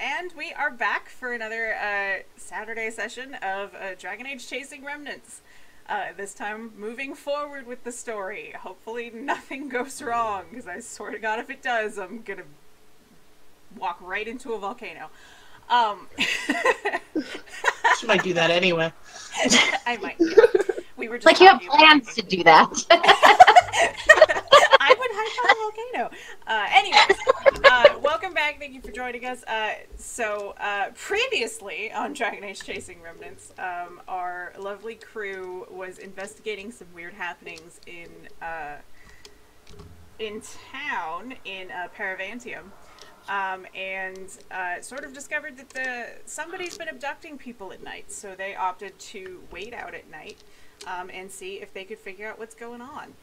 and we are back for another Saturday session of Dragon Age Chasing Remnants. This time moving forward with the story. Hopefully nothing goes wrong, because I swear to God if it does, I'm gonna walk right into a volcano. She might do that anyway. I might, yeah. We were just like you have plans to do that. I would hike on a volcano. Anyways, welcome back. Thank you for joining us. Previously on Dragon Age Chasing Remnants, our lovely crew was investigating some weird happenings in town in Paravantium. And sort of discovered that somebody's been abducting people at night, so they opted to wait out at night and see if they could figure out what's going on.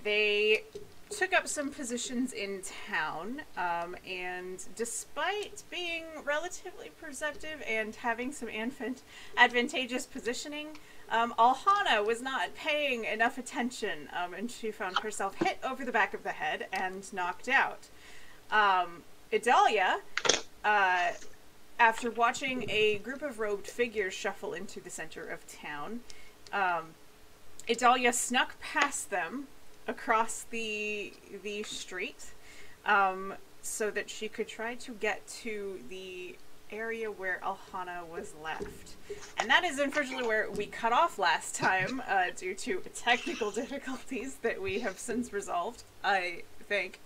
They took up some positions in town, and despite being relatively perceptive and having some advantageous positioning, Alhana was not paying enough attention, and she found herself hit over the back of the head and knocked out. Idalya, after watching a group of robed figures shuffle into the center of town, Idalya snuck past them across the street, so that she could try to get to the area where Alhana was left. And that is unfortunately where we cut off last time, due to technical difficulties that we have since resolved, I think.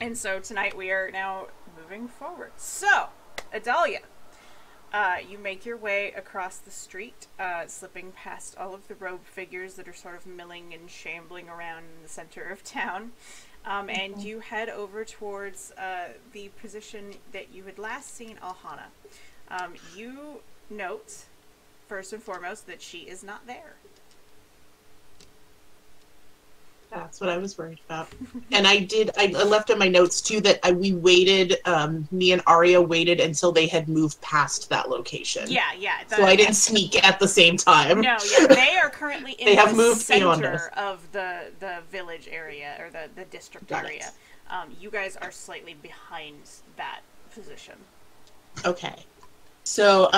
And so tonight we are now moving forward. So, Idalya, you make your way across the street, slipping past all of the robed figures that are sort of milling and shambling around in the center of town, and you head over towards the position that you had last seen Alhana. You note, first and foremost, that she is not there. That's what I was worried about. And I left in my notes too that we waited, me and Aria waited until they had moved past that location. Yeah. So I didn't sneak at the same time. No, yeah, they are currently in they have the moved center of the village area, or the district Got area. You guys are slightly behind that position. Okay. So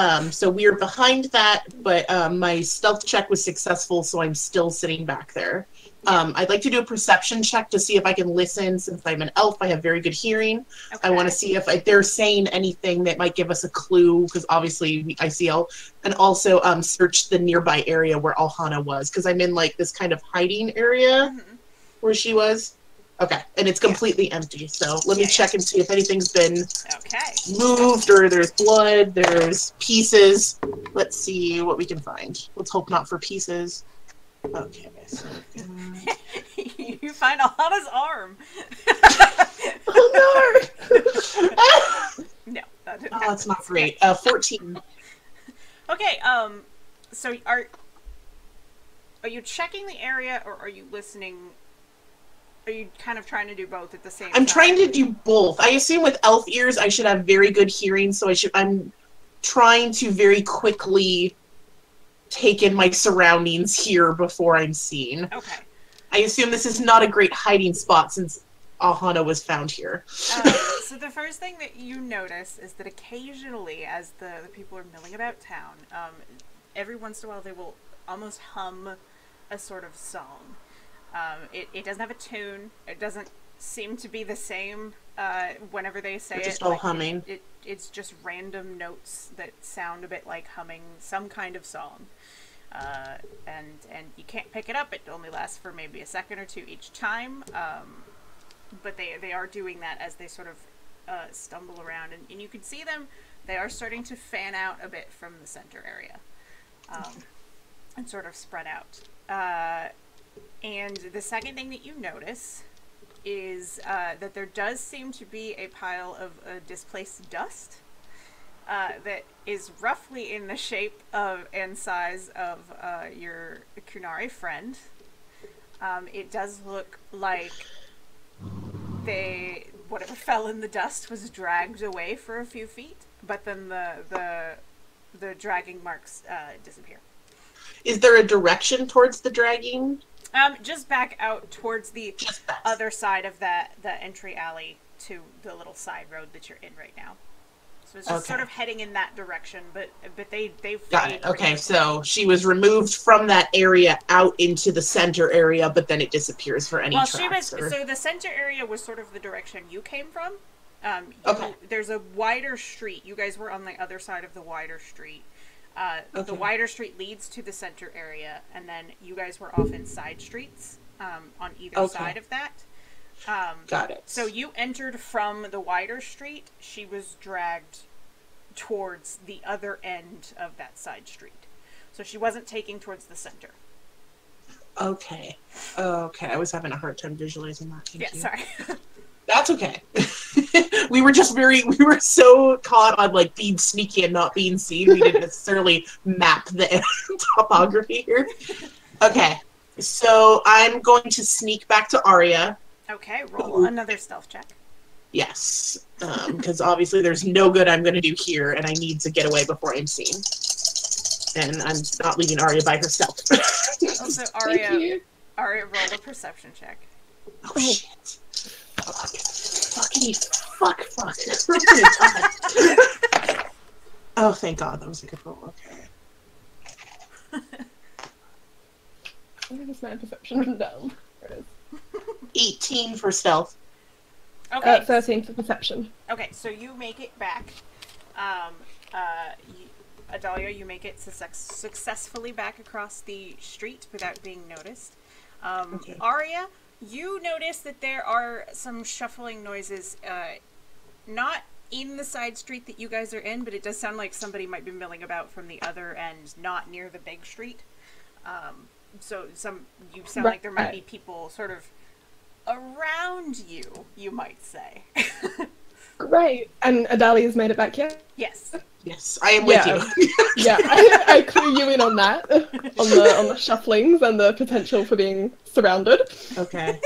we are behind that, but my stealth check was successful, so I'm still sitting back there. I'd like to do a perception check to see if I can listen. Since I'm an elf, I have very good hearing. Okay. I want to see if they're saying anything that might give us a clue, because obviously I see and also search the nearby area where Alhana was, because I'm in like this kind of hiding area where she was. Okay, and it's completely empty, so let me check and see if anything's been moved, or there's blood, there's pieces. Let's see what we can find. Let's hope not for pieces. Okay, so you find Alhana's arm. Oh no! No, that didn't happen. That's not great. 14. Okay, so are you checking the area, or are you listening? Are you kind of trying to do both at the same time? I'm trying to do both. I assume with elf ears I should have very good hearing, so I'm trying to very quickly take in my surroundings here before I'm seen. Okay. I assume this is not a great hiding spot since Alhana was found here. So the first thing that you notice is that occasionally, as the people are milling about town, every once in a while they will almost hum a sort of song. It doesn't have a tune. It doesn't seem to be the same whenever they say it. Just all humming. It's just random notes that sound a bit like humming some kind of song. And you can't pick it up. It only lasts for maybe a second or two each time. But they are doing that as they sort of stumble around. And you can see them. They are starting to fan out a bit from the center area. And sort of spread out. And the second thing that you notice is that there does seem to be a pile of displaced dust that is roughly in the shape of and size of your Kunari friend. It does look like whatever fell in the dust was dragged away for a few feet, but then the dragging marks disappear. Is there a direction towards the dragging? Just back out towards the other side of the entry alley to the little side road that you're in right now. So it's just sort of heading in that direction, but they've got it. Okay, so she was removed from that area out into the center area, but then it disappears for any tracks. So the center area was sort of the direction you came from. There's a wider street. You guys were on the other side of the wider street. The wider street leads to the center area, and then you guys were off in side streets on either side of that. Got it. So you entered from the wider street. She was dragged towards the other end of that side street. So she wasn't taking towards the center. Okay. Okay, I was having a hard time visualizing that. Thank you. Sorry. That's okay. we were so caught on like being sneaky and not being seen. We didn't necessarily map the topography here. Okay. So I'm going to sneak back to Aria. Okay, roll another stealth check. Yes, because obviously there's no good I'm going to do here, and I need to get away before I'm seen. And I'm not leaving Aria by herself. Also, Aria, roll a perception check. Oh, shit. Fuck. Oh, thank God, that was a good roll. Okay. I think it's my perception written down. There it is. 18 for stealth. Okay. 13 for perception. Okay, so you make it back. Idalya, you make it successfully back across the street without being noticed. Aria, you notice that there are some shuffling noises, not in the side street that you guys are in, but it does sound like somebody might be milling about from the other end, not near the big street. So you sound like there might be people sort of around you, you might say. Great. And Idalya's made it back yet? Yes. Yes, I am with you. Yeah, I clue you in on that, on the shufflings and the potential for being surrounded. Okay.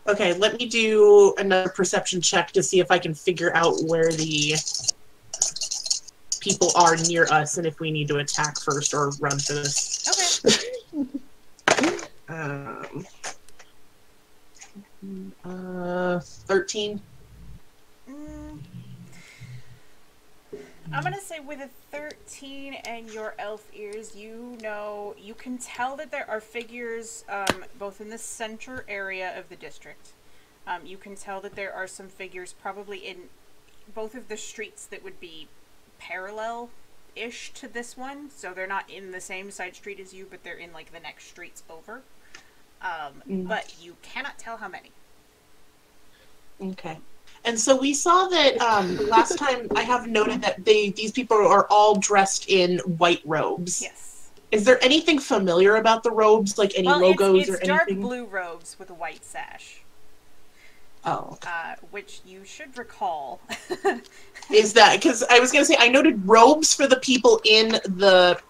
Okay, let me do another perception check to see if I can figure out where the people are near us and if we need to attack first or run for this. Okay. 13. I'm gonna say with a 13 and your elf ears, you can tell that there are figures both in the center area of the district. You can tell that there are some figures probably in both of the streets that would be parallel-ish to this one. So they're not in the same side street as you, but they're in like the next streets over. But you cannot tell how many. Okay. And so we saw that last time I have noted that these people are all dressed in white robes. Yes. Is there anything familiar about the robes, like any logos or anything? It's dark blue robes with a white sash. Oh. Which you should recall. Is that because I was gonna say I noted robes for the people in the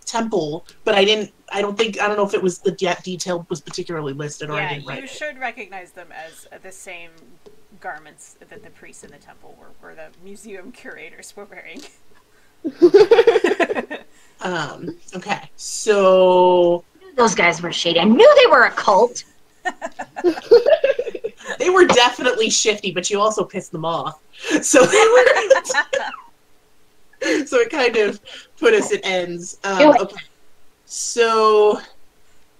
temple, but I don't know if it was the detail was particularly listed or I didn't write it. You should recognize them as the same garments that the priests in the temple or the museum curators were wearing. Okay, so those guys were shady. I knew they were a cult. They were definitely shifty, but you also pissed them off. So they were. So it kind of put us at ends. Okay. So,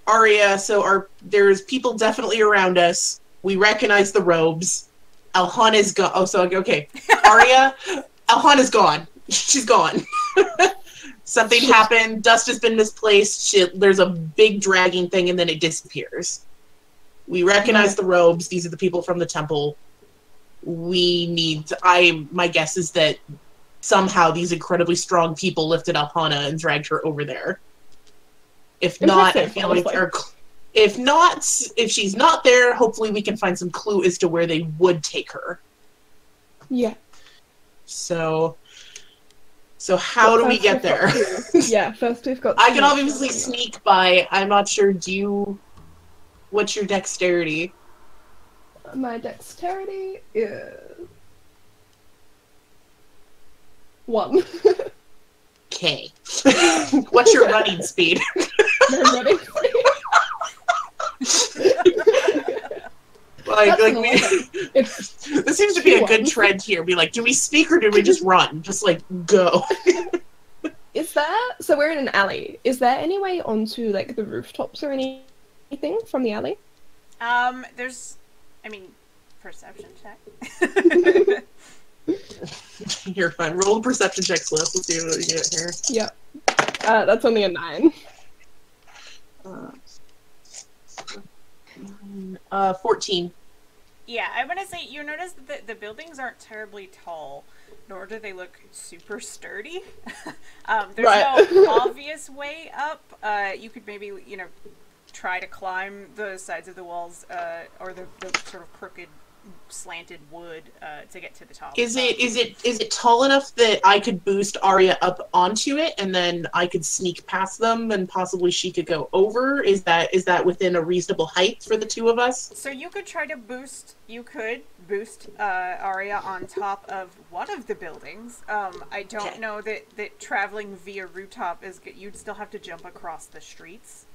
Aria, there's people definitely around us. We recognize the robes. Alhana's gone. Oh, so, okay. Aria, Alhana's gone. She's gone. Something happened. Dust has been misplaced. There's a big dragging thing, and then it disappears. We recognize the robes. These are the people from the temple. My guess is that somehow these incredibly strong people lifted Alhana and dragged her over there. If not, I feel like if she's not there, hopefully we can find some clue as to where they would take her. Yeah. So how do we get there? Yeah, first we've got... I can obviously sneak by. I'm not sure, what's your dexterity? My dexterity is... 1. Okay. What's your running speed? My running speed? Like we, It's this seems to be a good 2-1. trend here. Be like, do we speak or do we just run? Just like go. Is there? So we're in an alley. Is there any way onto like the rooftops or anything from the alley? There's, I mean, perception check. You're fine. Roll a perception check, Celeste. Let's see what we get here. Yep. That's only a 9. 14. Yeah, I want to say you notice that the buildings aren't terribly tall, nor do they look super sturdy. There's Right. no obvious way up. You could maybe, try to climb the sides of the walls, or the sort of crooked, slanted wood to get to the top. Is it tall enough that I could boost Aria up onto it and then I could sneak past them and possibly she could go over? Is that within a reasonable height for the two of us? So you could try to boost. You could boost Aria on top of one of the buildings. I don't Okay. know that traveling via rooftop is good. You'd still have to jump across the streets.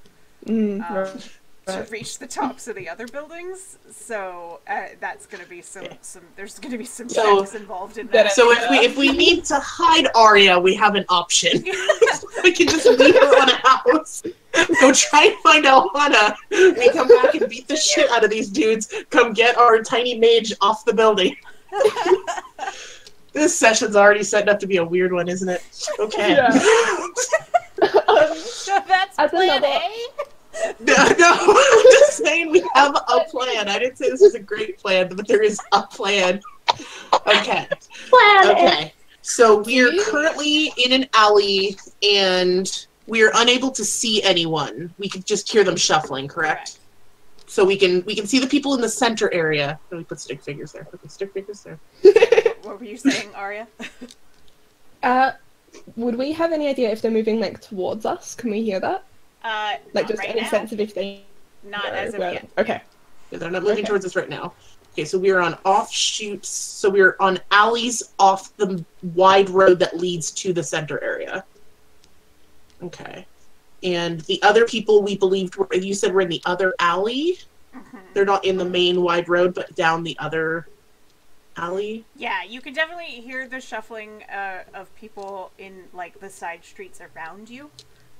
Right. To reach the tops of the other buildings, so that's going to be some. There's going to be some checks involved in that. So if we need to hide Aria, we have an option. We can just leave her on a house, go try and find Alhana, we come back and beat the shit out of these dudes, come get our tiny mage off the building. This session's already setting up to be a weird one, isn't it? Okay. Yeah. So that's As plan another- A. No, I'm just saying we have a plan. I didn't say this was a great plan, but there is a plan. Okay. Okay. So we're currently in an alley, and we're unable to see anyone. We could just hear them shuffling, correct? So we can see the people in the center area. Let me put stick figures there. Put stick figures there. What were you saying, Aria? Would we have any idea if they're moving like towards us? Can we hear that? Like Not just right any now. sense of if they Not as of where- yet. Okay. Yeah, they're not moving Okay. towards us right now. Okay, so we're on offshoots. So we're on alleys off the wide road that leads to the center area. Okay. And the other people we believed were, you said were in the other alley? Mm-hmm. They're not in the main wide road, but down the other alley? Yeah, you can definitely hear the shuffling of people in like the side streets around you.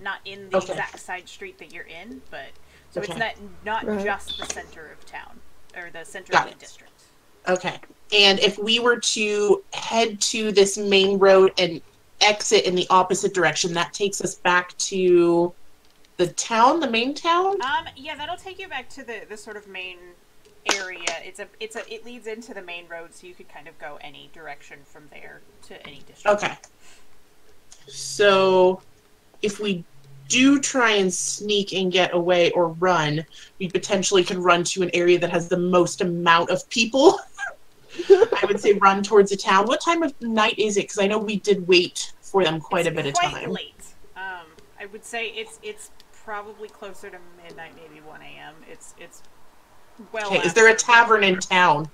Not in the Okay. exact side street that you're in, but so Okay. it's not Right. just the center of town or the center Got of the it. district. Okay. And if we were to head to this main road and exit in the opposite direction, that takes us back to the town, the main town? Yeah, that'll take you back to the sort of main area. It leads into the main road, so you could kind of go any direction from there to any district. Okay. So if we do try and sneak and get away or run, we potentially could run to an area that has the most amount of people. I would say run towards a town. What time of night is it? Because I know we did wait for them quite a bit of Quite time. late. I would say it's probably closer to midnight, maybe 1 a.m. It's well. Okay, is there a after- tavern in town?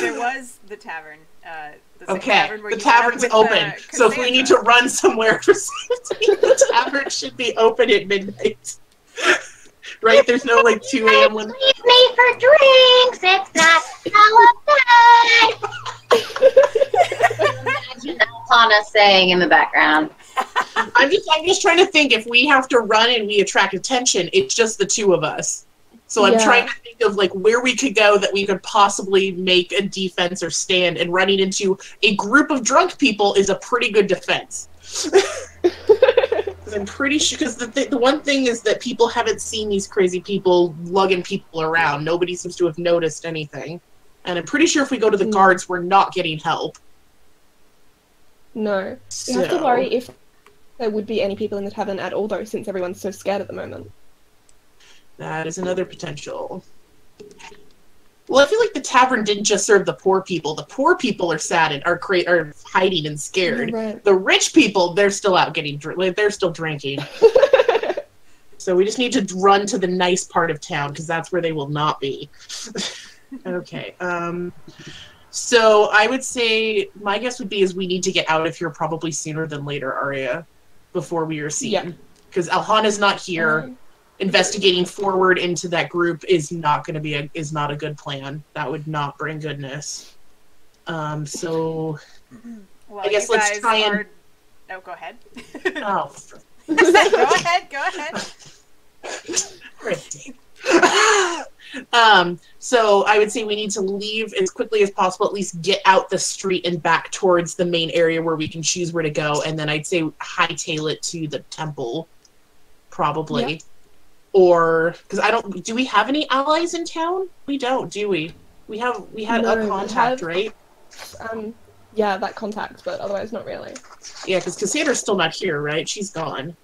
There was the tavern. The same Okay, tavern where the you met up tavern's with, open. So if we need to Cassandra. run somewhere for safety, the tavern should be open at midnight. Right? There's no like 2 a.m. when... Leave me for drinks. It's not outside. Imagine Alhana saying in the background. I'm just trying to think, if we have to run and we attract attention, it's just the two of us. So I'm Yeah. trying to think of like where we could go that we could possibly make a defense or stand, and running into a group of drunk people is a pretty good defense. 'Cause I'm pretty sure, because the one thing is that people haven't seen these crazy people lugging people around. Nobody seems to have noticed anything. And I'm pretty sure if we go to the guards, we're not getting help. No. You have to worry if there would be any people in the tavern at all, though, since everyone's so scared at the moment. That is another potential. Well, I feel like the tavern didn't just serve the poor people. The poor people are sad and are hiding and scared. Right. The rich people, they're still out getting they're still drinking. So we just need to run to the nice part of town, because that's where they will not be. Okay. So I would say my guess would be is we need to get out of here probably sooner than later, Aria, before we are seen. Yeah. Because Alhana's not here. investigating forward into that group is not going to be not a good plan. That would not bring goodness. So Well, I guess you let's guys try and. are... Oh, go ahead. Oh, Go ahead. Kristen. So I would say we need to leave as quickly as possible, at least get out the street and back towards the main area where we can choose where to go, and then I'd say hightail it to the temple, probably. Yep. Or, because do we have any allies in town? We don't, do we? We had No, a we contact, have- right? Yeah, that contact, but otherwise not really. Yeah, because Cassandra's still not here, right? She's gone.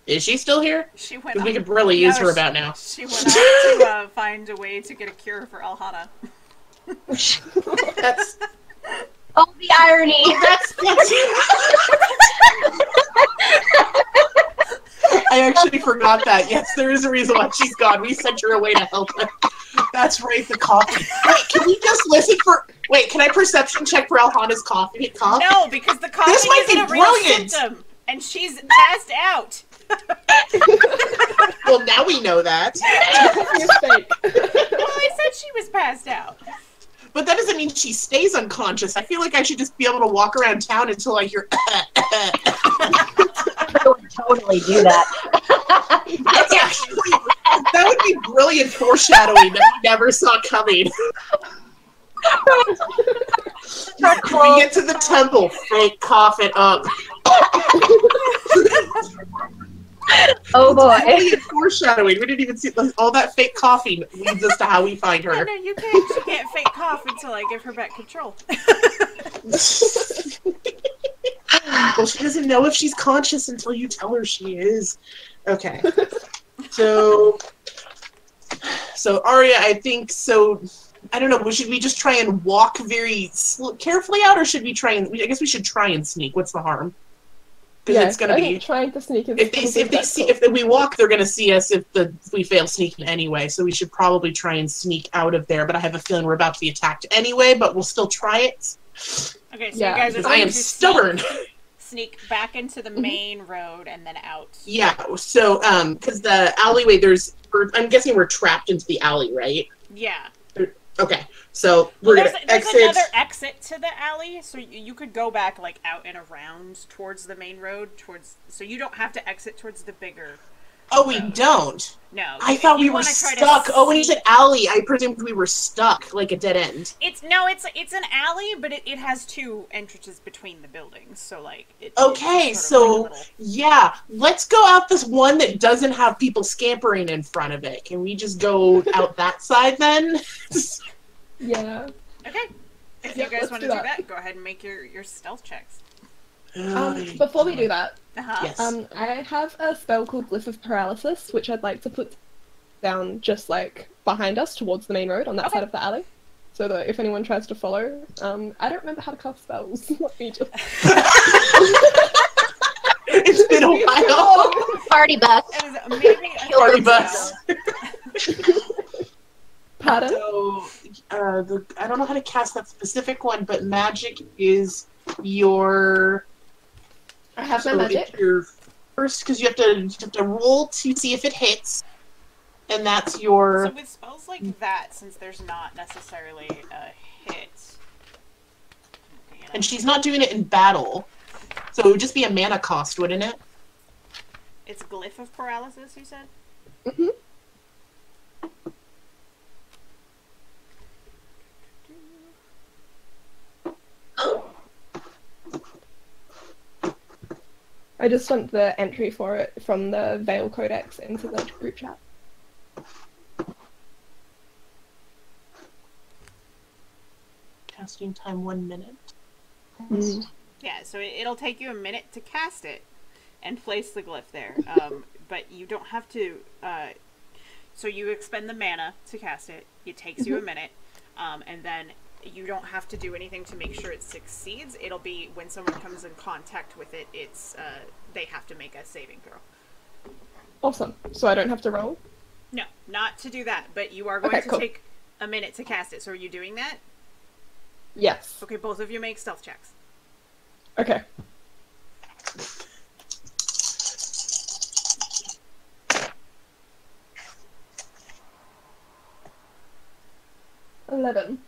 Is she still here? She went Because we off- could really use her she- about now. She went off to find a way to get a cure for Alhana. That's Oh, the irony. that's I actually forgot that. Yes, there is a reason why she's gone. We sent her away to help her. That's right, the coffee. Wait, can we just listen for... Wait, can I perception check for Alhana's coffee? Cough? No, because the coughing This might isn't be a real brilliant. symptom, and she's passed out. Well, now we know that. It's fake. Well, I said she was passed out. But that doesn't mean she stays unconscious. I feel like I should just be able to walk around town until I hear... I would totally do that. That's actually... That would be brilliant foreshadowing that we never saw coming. We get to the temple, fake cough it up. Oh boy. Brilliant foreshadowing. We didn't even see all that fake coughing leads us to how we find Oh, her. no, you can't. She can't fake cough until I give her back control. Well, she doesn't know if she's conscious until you tell her she is. Okay. So Aria, I think so. I don't know. Should we just try and walk very carefully out, or should we try and? I guess we should try and sneak. What's the harm? Because it's gonna I be. think trying to sneak is If we walk, they're gonna see us if we fail sneaking anyway. So we should probably try and sneak out of there. But I have a feeling we're about to be attacked anyway. But we'll still try it. Okay, so Yeah, you guys are Because I going am to stubborn. sneak back into the main road and then out. Yeah. So because the alleyway, I'm guessing we're trapped into the alley, right? Yeah. Okay. So we're Well, gonna there's exit. another exit to the alley, so you could go back like out and around towards the main road, so you don't have to exit towards the bigger. Oh, we don't. No. I if thought you we were wanna try to stuck. Oh, when you sneak- said alley, I presumed we were stuck, like a dead end. It's an alley, but it has two entrances between the buildings, so like. Okay, it's sort of like a little- yeah, let's go out this one that doesn't have people scampering in front of it. Can we just go out that side then? Yeah. Okay. If Yeah, you guys let's want to do do that. that, go ahead and make your stealth checks. Before we do that, Yes. I have a spell called Glyph of Paralysis, which I'd like to put down just like behind us towards the main road on that side of the alley. So that if anyone tries to follow, I don't remember how to cast spells. Let me just... It's been a while. Party bus. It is maybe a Party third bus. spell. Pardon? So, I don't know how to cast that specific one, but magic is your. I have my So magic. it's your first, because you have to roll to see if it hits, and that's your. So with spells like that, since there's not necessarily a hit. And she's not doing it in battle, so it would just be a mana cost, wouldn't it? It's Glyph of Paralysis, you said? Mm-hmm. I just sent the entry for it from the Veil Codex into the group chat. Casting time 1 minute. Mm. Yeah, so it'll take you a minute to cast it and place the glyph there. But you don't have to. So you expend the mana to cast it. It takes you a minute, and then you don't have to do anything to make sure it succeeds. It'll be when someone comes in contact with it. It's they have to make a saving throw. Awesome. So I don't have to roll? No, not to do that. But you are going Okay, to cool. take a minute to cast it. So are you doing that? Yes. Okay, both of you make stealth checks. Okay. 11.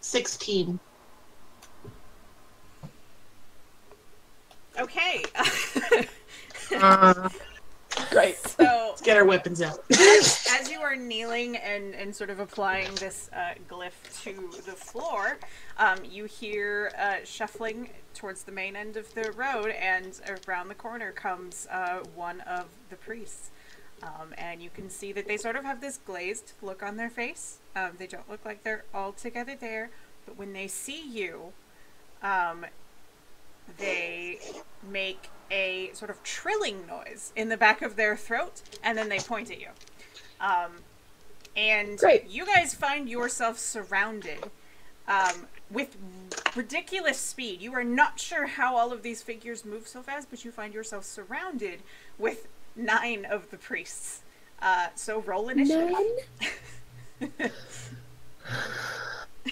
16. Okay. Great. So Let's get our weapons out. as you are kneeling and sort of applying this glyph to the floor, you hear shuffling towards the main end of the road, and around the corner comes one of the priests. And you can see that they sort of have this glazed look on their face. They don't look like they're all together there, but when they see you, they make a sort of trilling noise in the back of their throat, and then they point at you. And Great. you guys find yourself surrounded with ridiculous speed. You are not sure how all of these figures move so fast, but you find yourself surrounded with 9 of the priests. So roll initiative. 9?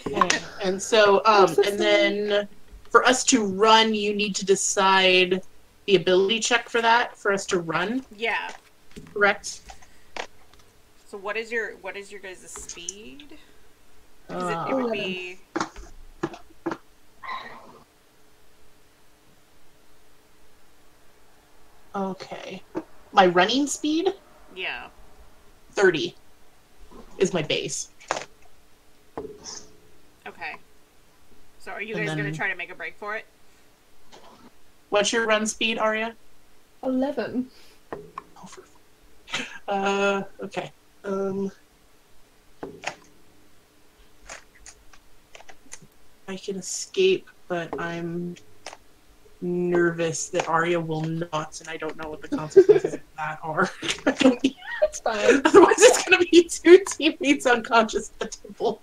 Okay. And so, and then for us to run, you need to decide the ability check for that, for us to run, Yeah. correct? So what is your guys' speed? 'Cause it would 11. be Okay. My running speed, yeah. 30 is my base. Okay. So are you And guys then- gonna try to make a break for it? What's your run speed, Aria? 11. Oh, for... okay. I can escape, but I'm nervous that Aria will not, and I don't know what the consequences of that are. That's fine. Otherwise, it's going to be 2 teammates unconscious at the temple.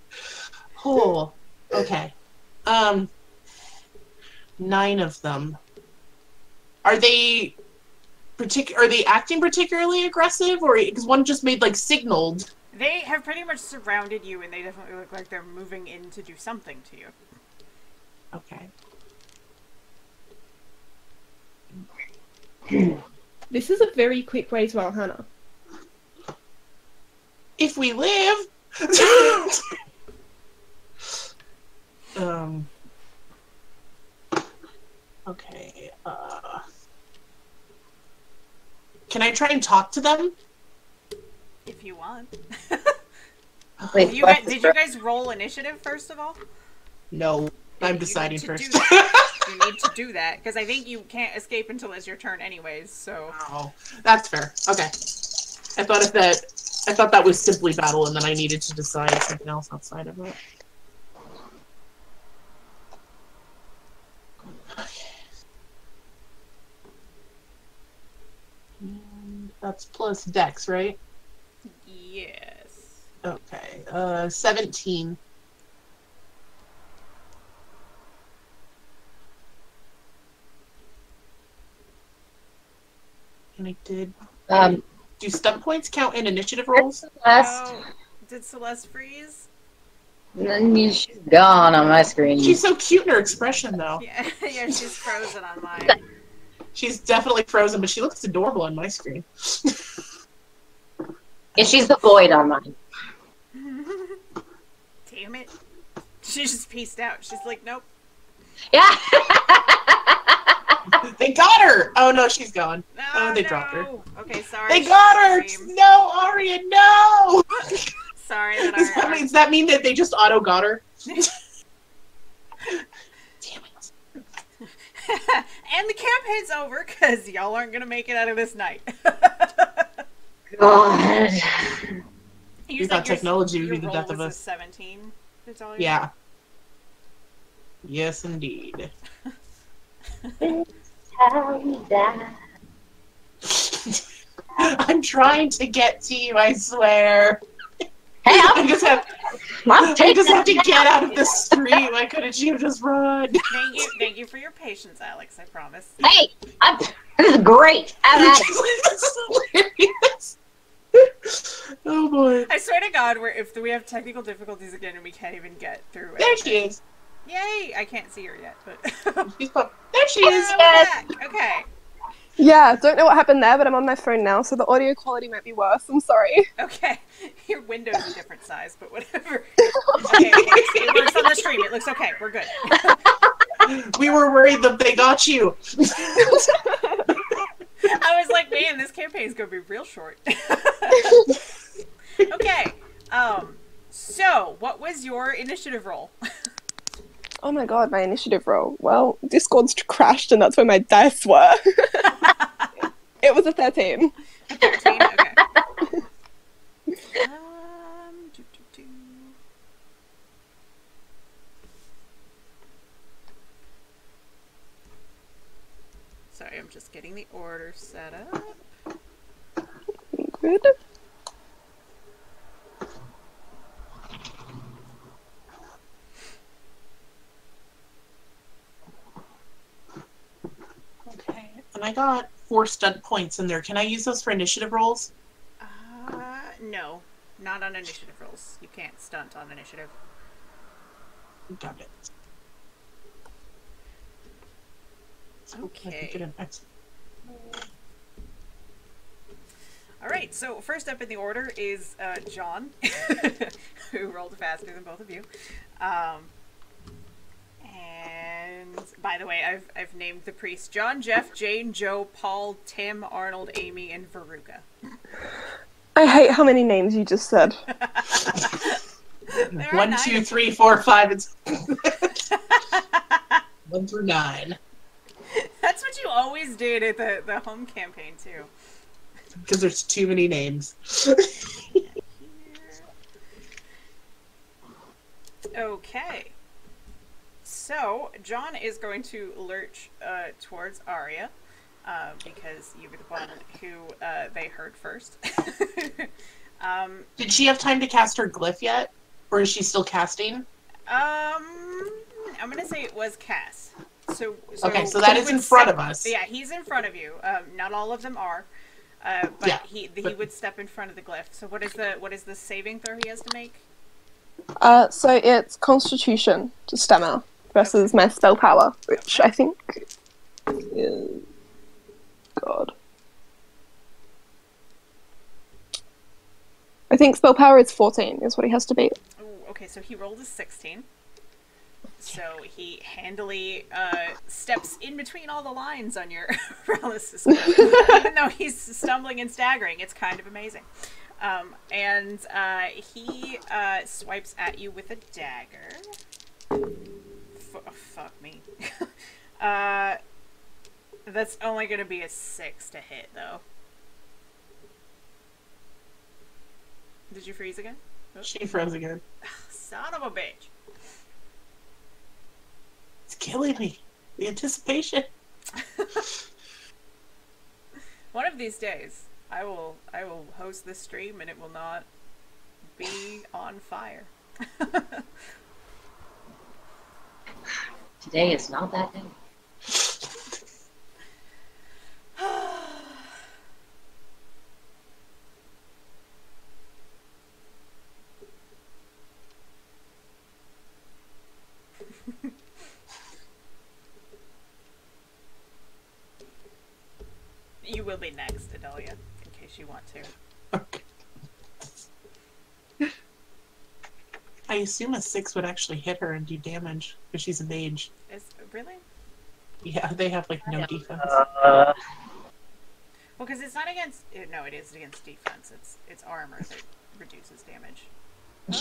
Oh, okay. 9 of them. Are they acting particularly aggressive, or because one just made like signaled? They have pretty much surrounded you, and they definitely look like they're moving in to do something to you. Okay. This is a very quick way to Alhana. If we live. Okay. Can I try and talk to them? If you want. Wait, Did you guys roll initiative first of all? No. I'm You deciding need to first. do that. You need to do that, because I think you can't escape until it's your turn anyways, so... Oh, that's fair. Okay. I thought that was simply battle, and then I needed to decide something else outside of it. And that's plus dex, right? Yes. Okay. 17. And I did. Do stun points count in initiative rolls? Celeste. Oh, did Celeste freeze? She's gone on my screen. She's so cute in her expression, though. Yeah, yeah, she's frozen on mine. She's definitely frozen, but she looks adorable on my screen. Yeah, she's the void on mine. Damn it. She just pieced out. She's like, nope. Yeah. They got her! Oh no, she's gone. No, Oh, they no. dropped her. Okay, sorry. They got her! Stream. No, Aria, no! Sorry that Does that mean that they just auto got her? Damn it. And the campaign's over, because y'all aren't going to make it out of this night. God. We thought technology would be the death of was us. a 17. That's all Yeah. Yes, indeed. How we die. I'm trying to get to you, I swear. Hey, I just have to taking get out of the stream. Why couldn't you just run? Thank you for your patience, Alex, I promise. Hey, this is great. This is hilarious. Oh boy. I swear to God, if we have technical difficulties again and we can't even get through it. There she is. Yay! I can't see her yet, but... There she is. Back. Okay. Yeah, don't know what happened there, but I'm on my phone now, so the audio quality might be worse. I'm sorry. Okay, your window's a different size, but whatever. Okay, it works on the stream. It looks okay. We're good. We were worried that they got you. I was like, man, this campaign's gonna be real short. Okay, so what was your initiative roll? Oh my god, my initiative roll. Well, Discord's crashed and that's where my dice were. It was a 13. 13? Okay. Do, do, do. Sorry, I'm just getting the order set up. Good. Okay, and I got 4 stunt points in there. Can I use those for initiative rolls? No. Not on initiative rolls. You can't stunt on initiative. Got it. Okay. Alright, so first up in the order is John, who rolled faster than both of you. And by the way, I've named the priests John, Jeff, Jane, Joe, Paul, Tim, Arnold, Amy, and Veruca. I hate how many names you just said. 1, 2, 3, 4, 5. It's 1 through 9. That's what you always did at the home campaign too. Because there's too many names. Okay. So, John is going to lurch towards Aria, because you were the one who they heard first. Did she have time to cast her glyph yet? Or is she still casting? I'm going to say it was Cass. So okay, so that is in front of us. Yeah, he's in front of you. Not all of them are. But yeah, he would step in front of the glyph. So what is the saving throw he has to make? So it's Constitution to stammer versus my spell power, which I think is God. I think spell power is 14 is what he has to beat. Ooh, okay, so he rolled a 16. So he handily steps in between all the lines on your paralysis. Even though he's stumbling and staggering, it's kind of amazing. And he swipes at you with a dagger. Fuck me. That's only going to be a 6 to hit, though. Did you freeze again? Oh. She froze again. Son of a bitch. It's killing me. The anticipation. One of these days, I will host this stream and it will not be on fire. Today is not that day. You will be next, Idalya, in case you want to. Okay. I assume a 6 would actually hit her and do damage, because she's a mage. Really? Yeah, they have, like, no defense. Well, because it's not against... No, it is against defense. It's armor that reduces damage.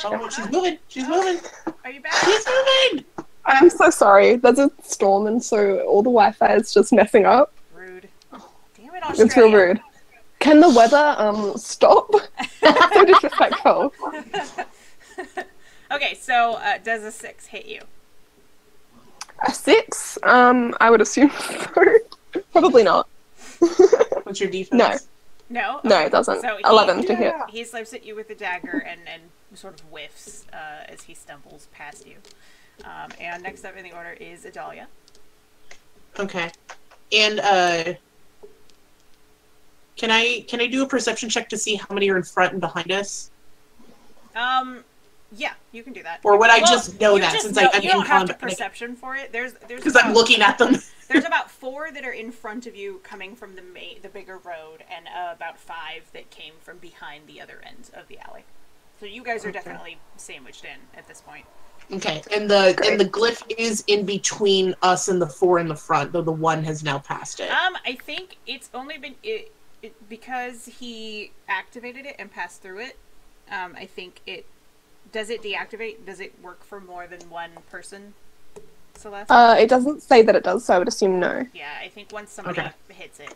Oh, she's moving! She's moving! Are you back? She's moving! I'm so sorry. There's a storm and so all the Wi-Fi is just messing up. Rude. Damn it, Australia. It's real rude. Can the weather stop? So disrespectful. Okay, so does a 6 hit you? A 6? I would assume so. Probably not. What's your defense? No? No, Okay. it doesn't. So 11 to hit. He swipes at you with a dagger and sort of whiffs as he stumbles past you. And next up in the order is Idalya. Okay. And, can I do a perception check to see how many are in front and behind us? Yeah, you can do that. Or would I just know that since I'm you don't in have to combat? perception for it. There's Because I'm looking at them. There's about 4 4 that are in front of you coming from the bigger road, and about 5 that came from behind the other end of the alley. So you guys are definitely sandwiched in at this point. Okay, and the glyph is in between us and the 4 in the front, though the 1 has now passed it. I think it's only been because he activated it and passed through it. I think it deactivate. Does it work for more than one person, Celeste? It doesn't say that it does, so I would assume no. Yeah, I think once somebody hits it.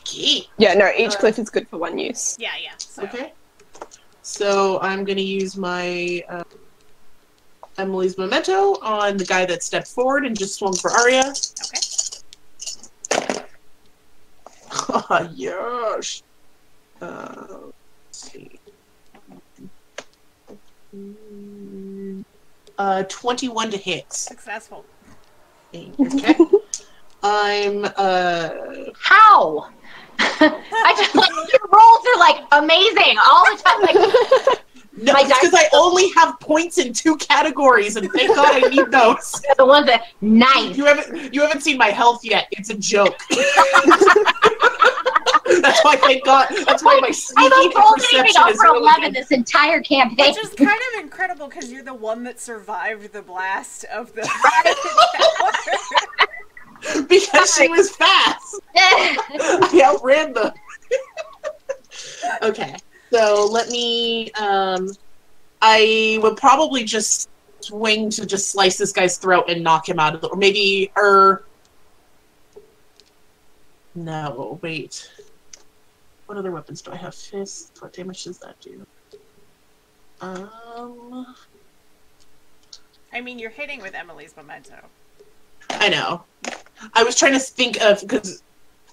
Okay. Yeah, no, each glyph is good for 1 use. Yeah. So. Okay. So I'm going to use my Emily's Memento on the guy that stepped forward and just swung for Aria. Okay. Oh, yes. Let's see. 21 to hit. Successful. Okay. I'm How? I just your rolls are like amazing all the time. Like, no, it's because I only have points in 2 categories, and thank God I need those. the ones that nice. You haven't seen my health yet. It's a joke. That's why thank God. That's why my sneaky perception is over really 11 good. this entire campaign. Which is kind of incredible because you're the one that survived the blast of the Because she was fast. I outran them. Okay, so let me. I would probably just swing to just slice this guy's throat and knock him out of the. Or maybe, no, wait. What other weapons do I have? Fist. What damage does that do? I mean, you're hitting with Emily's Memento. I know. I was trying to think of, because,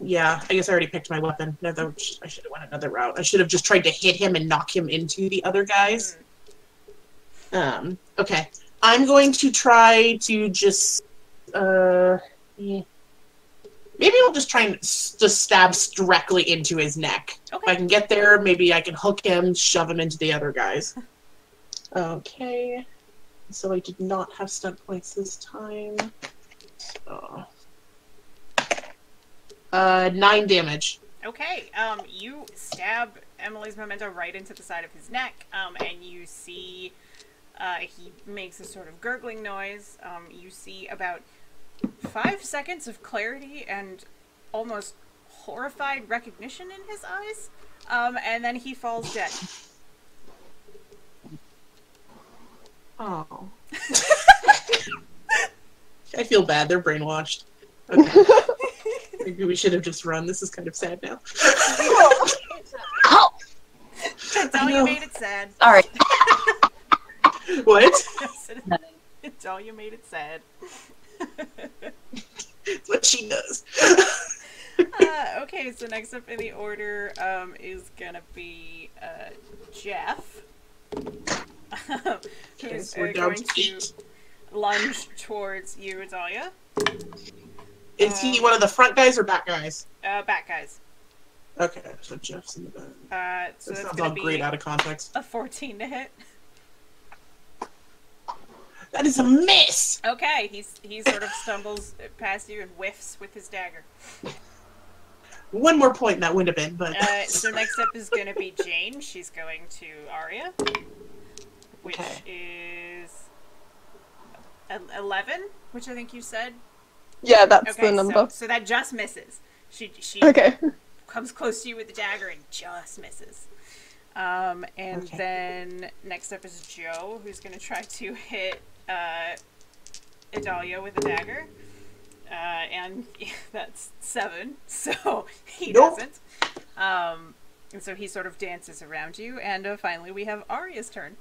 yeah, I guess I already picked my weapon. No, I should have went another route. I should have just tried to hit him and knock him into the other guys. Okay. I'm going to try to just, maybe I'll just try and just stab directly into his neck. Okay. If I can get there, maybe I can hook him, shove him into the other guys. Okay. So I did not have stunt points this time. So, 9 damage. Okay, you stab Emily's Memento right into the side of his neck, and you see, he makes a sort of gurgling noise. You see about 5 seconds of clarity and almost horrified recognition in his eyes, and then he falls dead. Oh. I feel bad. They're brainwashed. Okay. Maybe we should have just run. This is kind of sad now. Oh, Idalya made it sad. sorry. What? Idalya made it sad. It's what she does. Okay, so next up in the order is gonna be Jeff. Who's we're down going to 8. to lunge towards you, Idalya. Is he one of the front guys or back guys? Back guys. Okay, so Jeff's in the back. So That that's sounds gonna all be great out of context. a 14 to hit. That is a miss! Okay, he sort of stumbles past you and whiffs with his dagger. One more point that would have been, but... So next up is going to be Jane. She's going to Aria, which is 11, which I think you said. Yeah, that's Okay, the number. so that just misses. She Okay. comes close to you with the dagger and just misses. And then next up is Joe, who's going to try to hit Idalya with a dagger. And that's 7, so he doesn't. And so he sort of dances around you, and finally we have Aria's turn.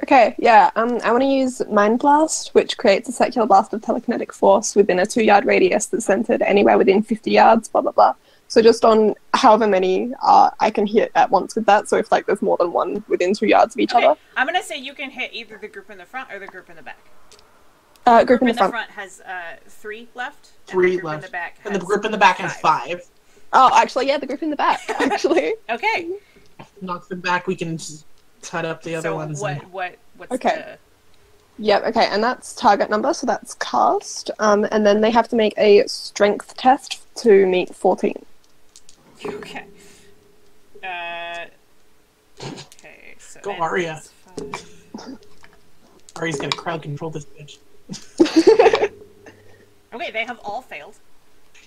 Okay, yeah, I want to use Mind Blast, which creates a circular blast of telekinetic force within a 2-yard radius that's centered anywhere within 50 yards, blah, blah, blah. So just on however many I can hit at once with that, so if like there's more than one within 2 yards of each other. I'm going to say you can hit either the group in the front or the group in the back. Group in the front. Has 3 left. 3 and the group left. In the back And the group in the back has 5. Oh, actually, yeah, the group in the back, actually. Knock them back, we can cut up the other ones. What's Okay. Yep, okay, and that's target number, so that's cast. And then they have to make a strength test to meet 14. Okay. Okay, so... Go, and Aria. it's 5. Aria's gonna crowd control this bitch. Okay, they have all failed.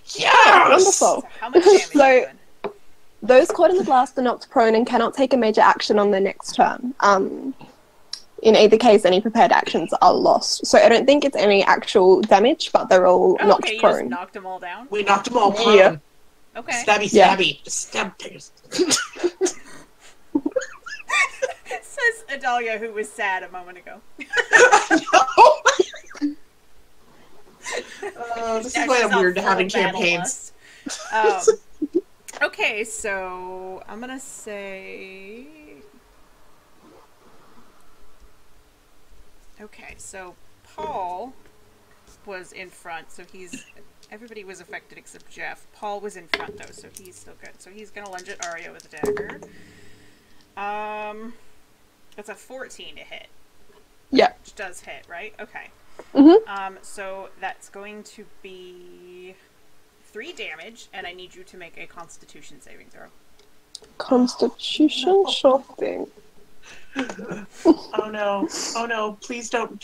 Yes! Wonderful. So how much damage So- are you doing? Those caught in the blast are knocked prone and cannot take a major action on their next turn. In either case, any prepared actions are lost. So I don't think it's any actual damage, but they're all Oh, knocked okay, you prone. just knocked them all down? We knocked them all prone. Yeah. Okay. Stabby, Yeah. stabby. Just stab things. Says Idalya, who was sad a moment ago. This Now is why she's I'm all weird to full having of battle campaigns. lust. Okay, so I'm gonna say... Okay, so Paul was in front, so he's... Everybody was affected except Jeff. Paul was in front, though, so he's still good. So he's gonna lunge at Aria with a dagger. That's a 14 to hit. Yeah. Which does hit, right? Okay. Mhm. So that's going to be 3 damage, and I need you to make a Constitution saving throw. Constitution? Sure thing. Oh no! Oh no! Please don't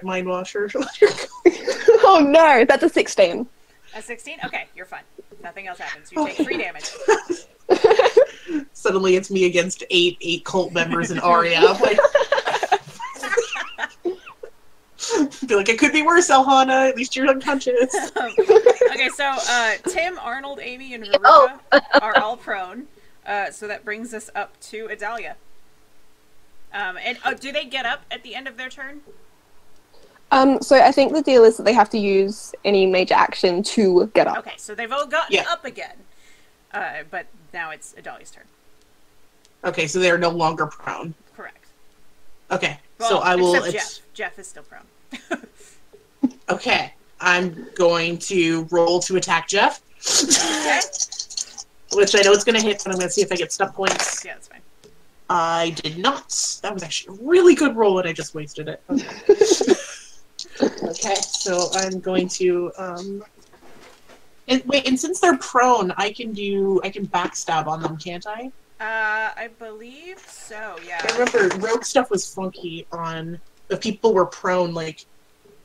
mind washer. Oh no, that's a 16. A 16? Okay, you're fine. Nothing else happens. You take 3 damage. Suddenly, it's me against eight cult members in Aria. I'm like, feel like it could be worse, Elhana. At least you're unconscious. Okay, so Tim, Arnold, Amy, and Veruca are all prone. So that brings us up to Idalya. And do they get up at the end of their turn? So I think the deal is that they have to use any major action to get up. Okay, so they've all gotten up again. But now it's Idalya's turn. Okay, so they're no longer prone. Correct. Okay, Well, so I will. except Jeff. Jeff is still prone. Okay, I'm going to roll to attack Jeff. Okay. Which I know it's going to hit, but I'm going to see if I get stun points. Yeah, that's fine. I did not. That was actually a really good roll, and I just wasted it. Okay, so I'm going to. And since they're prone, I can backstab on them, can't I? I believe so, yeah. I remember rogue stuff was funky on if people were prone, like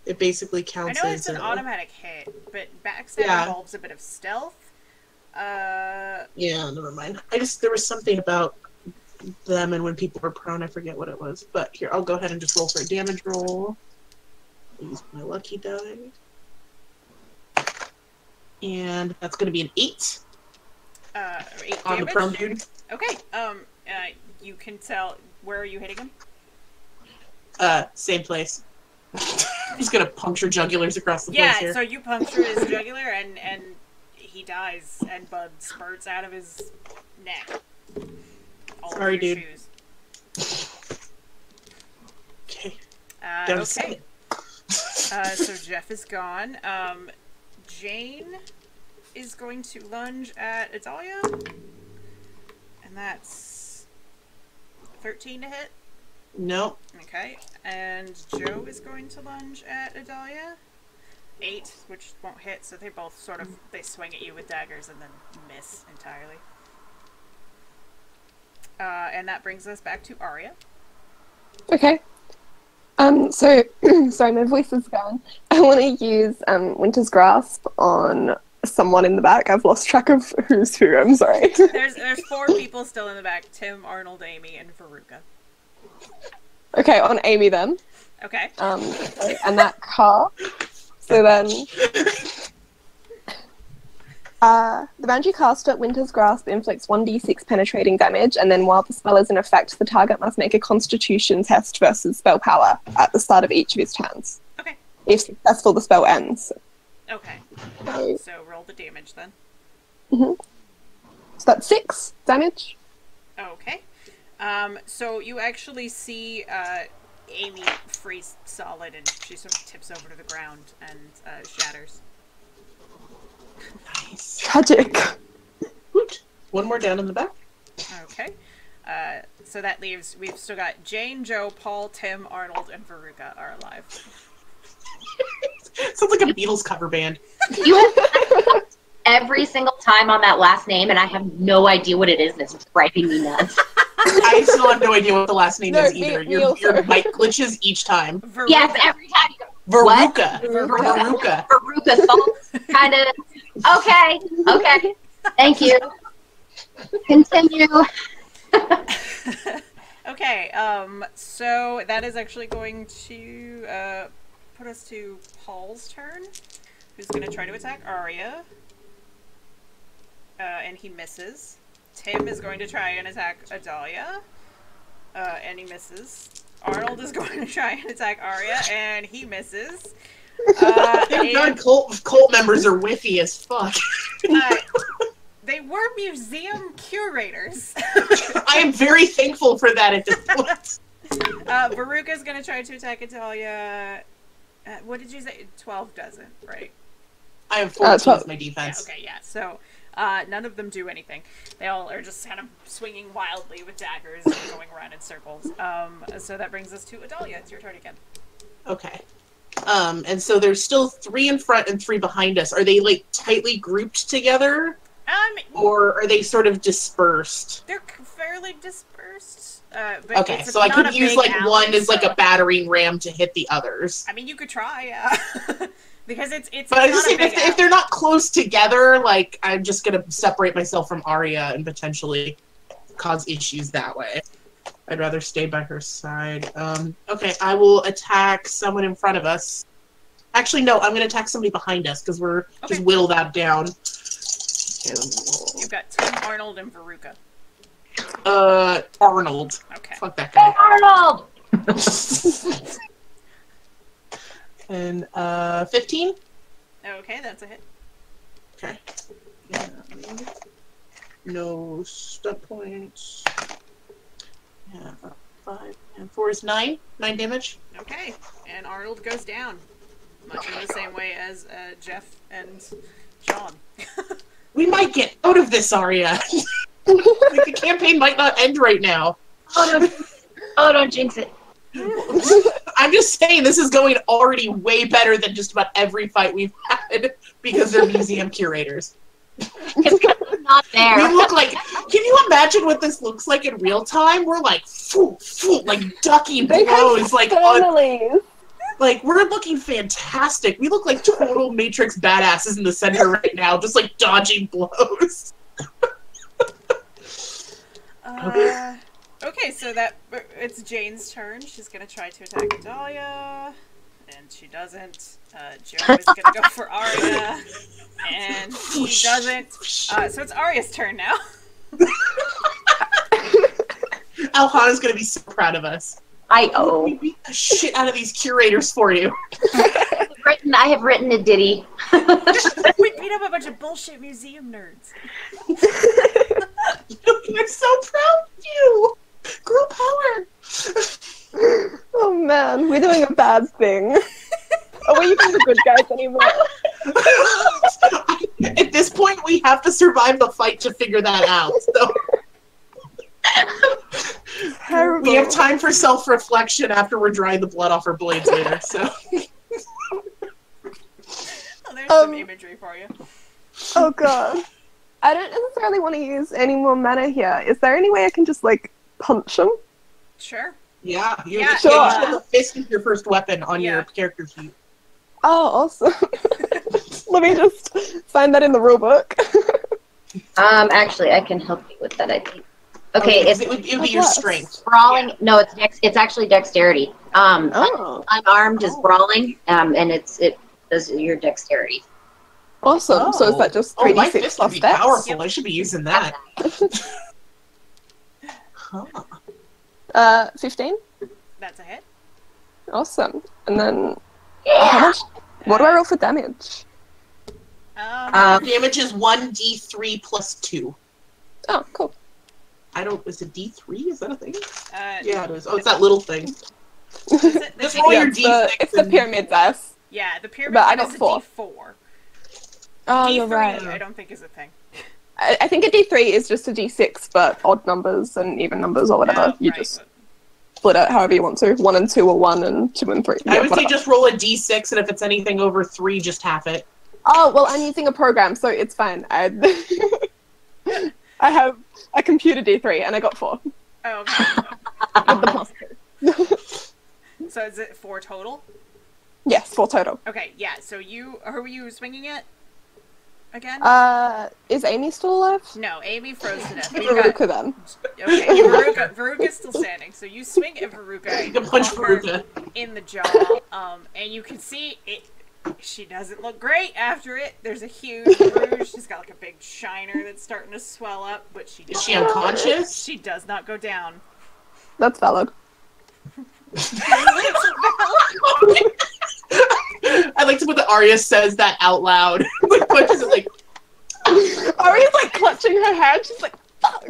it basically counts I know as it's an automatic hit, but backstab involves a bit of stealth. Yeah, never mind. There was something about them and when people were prone, I forget what it was. But here, I'll go ahead and just roll for a damage roll. Use my lucky die. And that's going to be an 8. 8 on damage? the prone dude. Okay, you can tell, where are you hitting him? Same place. I'm just going to puncture jugulars across the place Yeah, here. so you puncture his jugular and he dies and blood spurts out of his neck. All Sorry, over your dude. shoes. Okay. Okay. So Jeff is gone. Jane is going to lunge at Idalya. And that's 13 to hit. Nope. Okay. And Joe is going to lunge at Idalya. 8, which won't hit, so they both sort of, they swing at you with daggers and then miss entirely. And that brings us back to Aria. Okay. So, sorry, my voice is gone. I want to use Winter's Grasp on someone in the back. I've lost track of who's who, I'm sorry. There's 4 people still in the back. Tim, Arnold, Amy, and Veruca. Okay, on Amy then. Okay. And that car. So then... the Banshee caster, Winter's Grasp, inflicts 1d6 penetrating damage, and then while the spell is in effect, the target must make a Constitution test versus spell power at the start of each of his turns. Okay. If successful, the spell ends. Okay. So roll the damage then. So that's 6 damage. Okay. So you actually see Amy freeze solid, and she sort of tips over to the ground and shatters. Nice. Tragic. Woot. One more down in the back. Okay. So that leaves, we've still got Jane, Joe, Paul, Tim, Arnold, and Veruca are alive. Sounds like a Beatles cover band. You have every single time on that last name, and I have no idea what it is, and it's driving me nuts. I still have no idea what the last name is either. me Your also. mic glitches each time. Veruca. Yes, every time you go, what? Veruca. Veruca. Veruca salt, kind of. Okay. Thank you. Continue. Okay, so that is actually going to put us to Paul's turn, who's going to try to attack Aria, and he misses. Tim is going to try and attack Idalya, and he misses. Arnold is going to try and attack Aria, and he misses. Thank God cult members are whiffy as fuck. They were museum curators. I am very thankful for that at this point. Veruca's gonna try to attack Idalya. What did you say? 12 doesn't, right? I have 14 as my Yeah, defense. okay, yeah. So, none of them do anything. They all are just kind of swinging wildly with daggers and going around in circles. So that brings us to Idalya. It's your turn again. Okay. And so there's still 3 in front and 3 behind us. Are they, like, tightly grouped together? Or are they sort of dispersed? They're fairly dispersed. But Okay, so I could use, like, one as, like, a battering ram to hit the others. I mean, you could try, yeah. Because it's But I'm not just a saying, big if they're not close together, like, I'm just gonna separate myself from Aria and potentially cause issues that way. I'd rather stay by her side. Okay, I will attack someone in front of us. Actually, no, I'm gonna attack somebody behind us, because we're just whittle that down. You've got Tim, Arnold, and Veruca. Arnold. Okay. Fuck that guy. Arnold! And, 15? Okay, that's a hit. Okay. No stunt points. Yeah, 5 and 4 is 9. 9 damage. Okay, and Arnold goes down. Much in the same way as Jeff and Sean. We might get out of this, Aria. Like, the campaign might not end right now. Oh, don't jinx it. I'm just saying, this is going already way better than just about every fight we've had because they're museum curators. It's because I'm not there. We look like, can you imagine what this looks like in real time? We're like, like ducking blows, like, like, we're looking fantastic. We look like total Matrix badasses in the center right now, just like dodging blows. Okay, so it's Jane's turn. She's gonna try to attack Idalya, and she doesn't. Joe is gonna go for Aria, and he doesn't. So it's Aria's turn now. Alhana's gonna be so proud of us. We beat the shit out of these curators for you. I have written a ditty. We beat up a bunch of bullshit museum nerds. We're so proud of you. Girl power. Oh man, we're doing a bad thing. Are we even the good guys anymore? At this point, we have to survive the fight to figure that out. So. Terrible. We have time for self-reflection after we're drying the blood off our blades later, so. Oh, there's some imagery for you. Oh god. I don't necessarily want to use any more mana here. Is there any way I can just, like, punch them? Sure. Yeah, you sure. have a fist is your first weapon on your character sheet. Oh, awesome. Let me just find that in the rulebook. Actually, I can help you with that, I think. Okay, it would be your strength. Brawling. Yeah. No, it's actually dexterity. Unarmed is brawling, and it does your dexterity. Awesome. Oh. So is that just 3d6 my fist plus would be dex? powerful. Yep. I should be using that. 15? That's a hit. Awesome. And then how much? What do I roll for damage? Damage is 1d3 plus 2. Oh, cool. Is it D3? Is that a thing? Yeah, it is. Oh, it's that little thing. Just roll your D6. It's the pyramid dice. Yeah, the pyramid but I is got a 4. D4. Oh, D3, you're right. I don't think is a thing. I think a D3 is just a D6, but odd numbers and even numbers or whatever. You just split it however you want to. 1 and 2 or 1 and 2 and 3. I would say just roll a D6, and if it's anything over 3, just half it. Oh, well, I'm using a program, so it's fine. I have a computer D3, and I got 4. Oh, okay. With the +2. So is it 4 total? Yes, 4 total. Okay, yeah, so who were you swinging at again? Is Amy still alive? No, Amy froze to death. Veruca then. Okay, Veruca's still standing, so you swing at Veruca. You can punch Veruca in the jaw, and you can see it. She doesn't look great after it. There's a huge bruise. She's got like a big shiner that's starting to swell up, but she is she unconscious? She does not go down. That's valid. I like to put the Aria says that out loud. Like punches it like. Aria's like clutching her hand. She's like, "Fuck."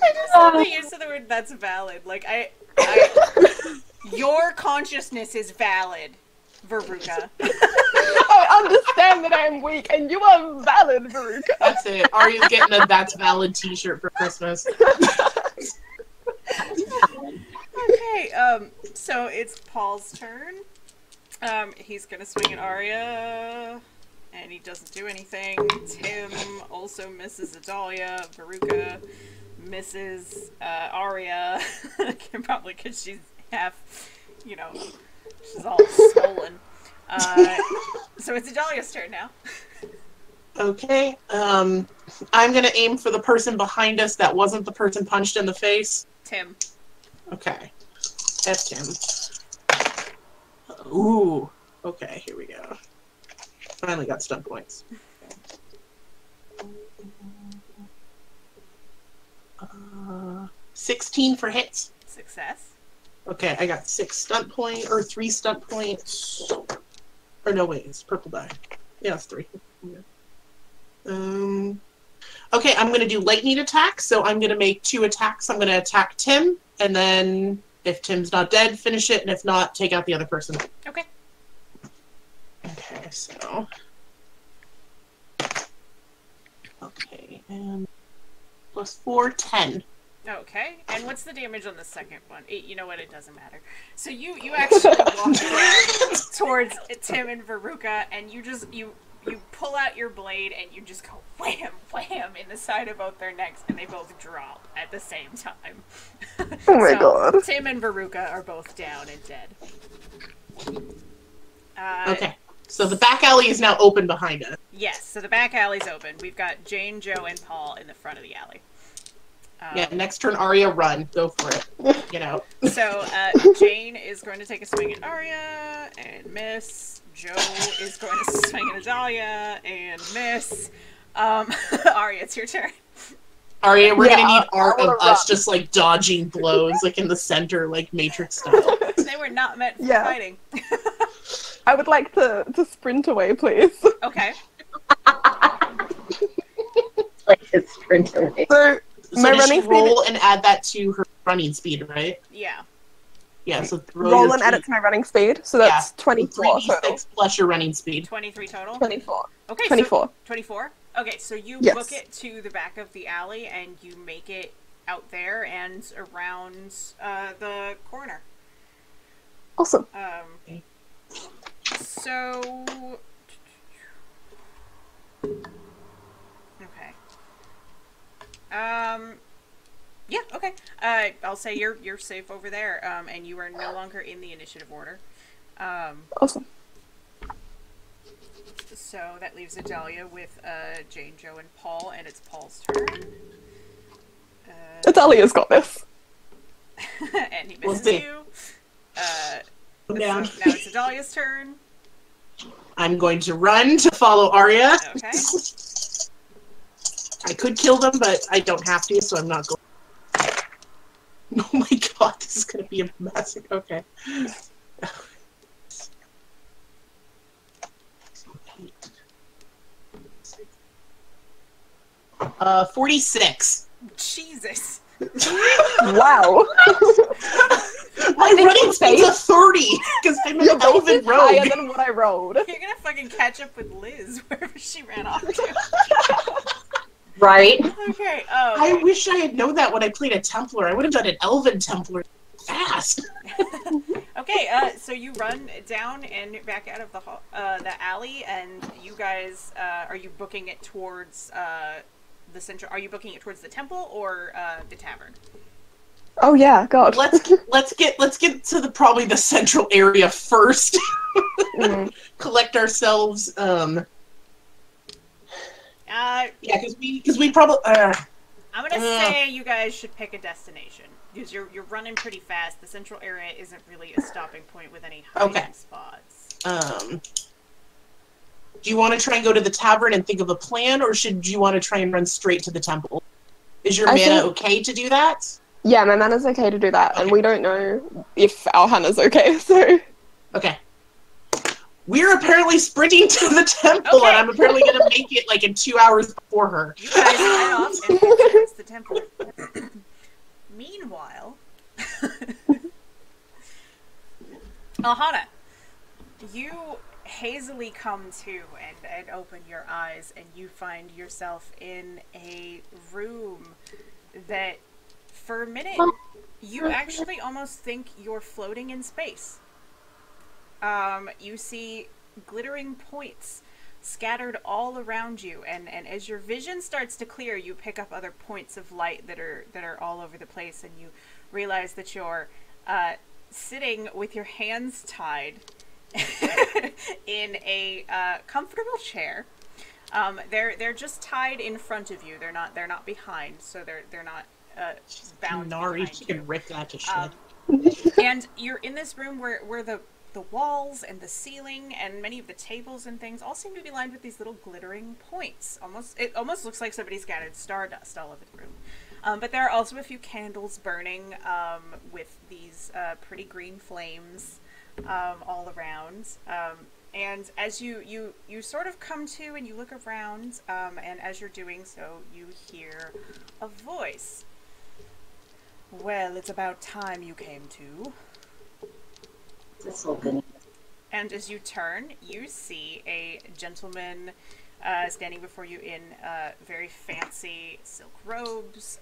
I just love the use of the word "that's valid." Like I your consciousness is valid, Veruca. I understand that I'm weak, and you are valid, Veruca. That's it. Aria's getting a "That's Valid" T-shirt for Christmas. Okay, so it's Paul's turn. He's gonna swing at Aria, and he doesn't do anything. Tim also misses Idalya. Veruca misses Aria, probably because she's half, she's all swollen. So it's Idalya's turn now. Okay, I'm gonna aim for the person behind us that wasn't the person punched in the face. Tim. Okay. That's Tim. Ooh. Okay, here we go. Finally got stunt points. 16 for hits. Success. Okay, I got 3 stunt points. Or no, wait, it's purple die. Yeah, it's 3. Okay, I'm gonna do lightning attack, so I'm gonna make 2 attacks. I'm gonna attack Tim, and then if Tim's not dead, finish it, and if not, take out the other person. Okay. Okay, so. Okay, and +4, 10. Okay, and what's the damage on the second one? You know what, it doesn't matter. So you actually walk around towards Tim and Veruca, and you pull out your blade, and you just go wham, wham in the side of both their necks, and they both drop at the same time. Oh my god. Tim and Veruca are both down and dead. Okay, so the back alley is now open behind us. Yes, so the back alley's open. We've got Jane, Joe, and Paul in the front of the alley. Yeah, next turn, Aria, run. Go for it. So, Jane is going to take a swing at Aria and miss. Joe is going to swing at Idalya and miss. Aria, it's your turn. Aria, we're gonna need art of us just like dodging blows, like in the center, like Matrix style. They were not meant for fighting. I would like to sprint away, please. Okay. Like to sprint away. So my does running she roll and add that to her running speed, right? Yeah. Yeah, so roll and add it to my running speed, so that's 24 total. Plus your running speed. 23 total? 24. Okay, 24. So 24? Okay, so you book it to the back of the alley, and you make it out there and around the corner. Awesome. So... Okay. Yeah, okay. I'll say you're safe over there, and you are no longer in the initiative order. Awesome. So that leaves Idalya with Jane, Joe, and Paul, and it's Paul's turn. Idalya's got this. And he misses you. So now it's Idalya's turn. I'm going to run to follow Aria. Okay. I could kill them, but I don't have to, so I'm not going. Oh my god, this is going to be a massacre. Okay. 46. Jesus. Wow. My running speed's a 30 because I'm an elephant. elven higher rogue. than what I rolled. You're gonna fucking catch up with Liz wherever she ran off to. Right? Okay, I wish I had known that when I played a Templar. I would have done an elven Templar fast. Okay, so you run down and back out of the alley, and you guys, are you booking it towards the central? Are you booking it towards the temple or the tavern? Oh yeah, God. Let's get to probably the central area first. Collect ourselves. Yeah, because we probably. I'm gonna say you guys should pick a destination because you're running pretty fast. The central area isn't really a stopping point with any hiding spots. Do you want to try and go to the tavern and think of a plan, or should you want to try and run straight to the temple? Is your mana okay to do that? Yeah, my mana's okay to do that, and we don't know if our Hannah's okay, so... Okay. We're apparently sprinting to the temple, and I'm apparently going to make it, like, in 2 hours before her. You guys head off and head towards the temple. Meanwhile... Alhana, you hazily come to and open your eyes, and you find yourself in a room that... For a minute, you actually almost think you're floating in space. You see glittering points scattered all around you, and as your vision starts to clear, you pick up other points of light that are all over the place, and you realize that you're sitting with your hands tied in a comfortable chair. They're just tied in front of you. They're not behind, so they're not bound Nari, behind she you. can rip that to shit. And you're in this room where the walls and the ceiling and many of the tables and things all seem to be lined with these little glittering points. It almost looks like somebody scattered stardust all over the room. But there are also a few candles burning with these pretty green flames all around. And as you sort of come to and you look around, and as you're doing so, you hear a voice. Well, it's about time you came to. This whole thing. And as you turn, you see a gentleman standing before you in very fancy silk robes.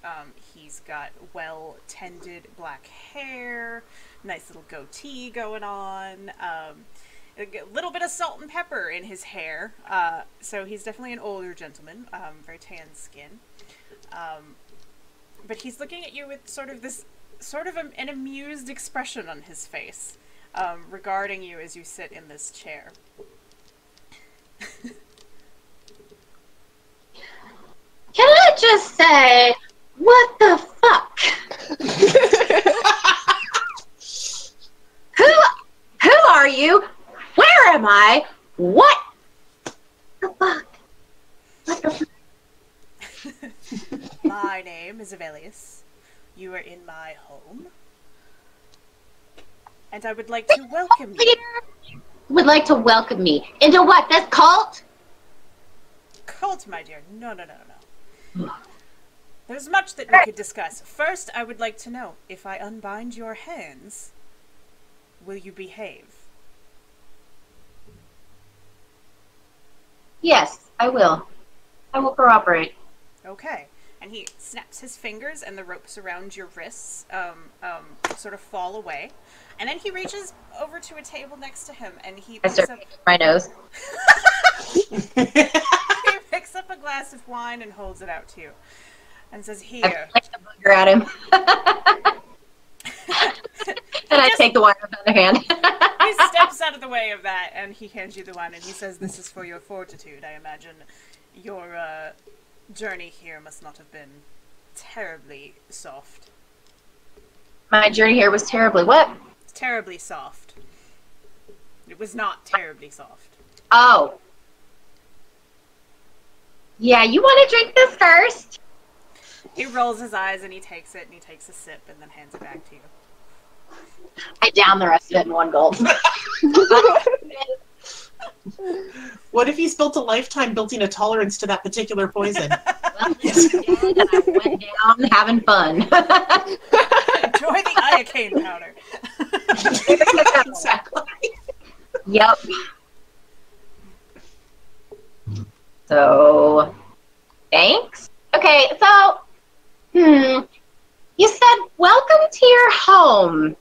He's got well-tended black hair, nice little goatee going on, a little bit of salt and pepper in his hair. So he's definitely an older gentleman, very tan skin. But he's looking at you with sort of an amused expression on his face, regarding you as you sit in this chair. Can I just say, what the fuck? Who are you? Where am I? What the fuck? What the fuck? My name is Avelius. You are in my home. And I would like to welcome you. Would like to welcome me. Into what? This cult? Cult, my dear. No. There's much that we could discuss. First, I would like to know, if I unbind your hands, will you behave? Yes, I will. I will cooperate. Okay. And he snaps his fingers, and the ropes around your wrists sort of fall away. And then he reaches over to a table next to him, and he I picks start up... picking my nose. He picks up a glass of wine and holds it out to you. And says, I here. flick the booger at him. And I take the wine out of the other hand. He steps out of the way of that, and he hands you the wine, and he says, this is for your fortitude. I imagine your journey here must not have been terribly soft. My journey here was terribly what? Terribly soft. It was not terribly soft. Oh. Yeah, you want to drink this first? He rolls his eyes and he takes it and he takes a sip and then hands it back to you. I down the rest of it in one gulp. What if he built a lifetime building a tolerance to that particular poison? Well, and I went down having fun. Enjoy the iocane powder. Exactly. Yep. So, thanks. Okay, so, you said, welcome to your home.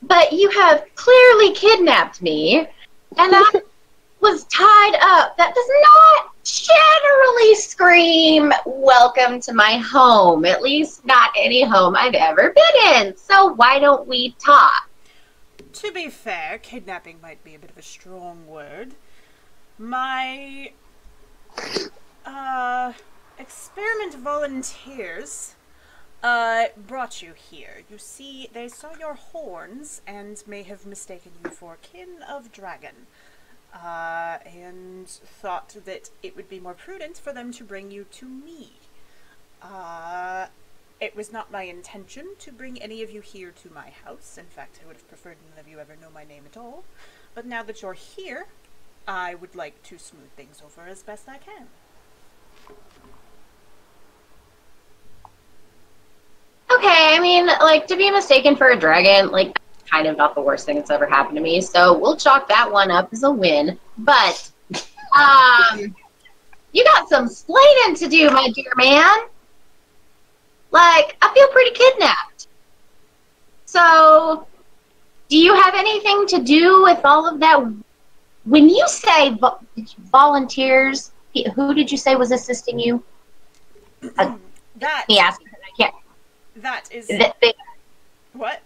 But you have clearly kidnapped me, and I was tied up. That does not generally scream, welcome to my home. At least not any home I've ever been in. So why don't we talk? To be fair, kidnapping might be a bit of a strong word. My, experiment volunteers brought you here. You see, they saw your horns and may have mistaken you for kin of dragon, and thought that it would be more prudent for them to bring you to me. It was not my intention to bring any of you here to my house. In fact, I would have preferred none of you ever know my name at all. But now that you're here, I would like to smooth things over as best I can. Okay, I mean, like, to be mistaken for a dragon, like, kind of not the worst thing that's ever happened to me, so we'll chalk that one up as a win. But, you got some splaining to do, my dear man. Like, I feel pretty kidnapped. So, do you have anything to do with all of that? When you say volunteers, who did you say was assisting you? That. Me ask because I can't. That is. What?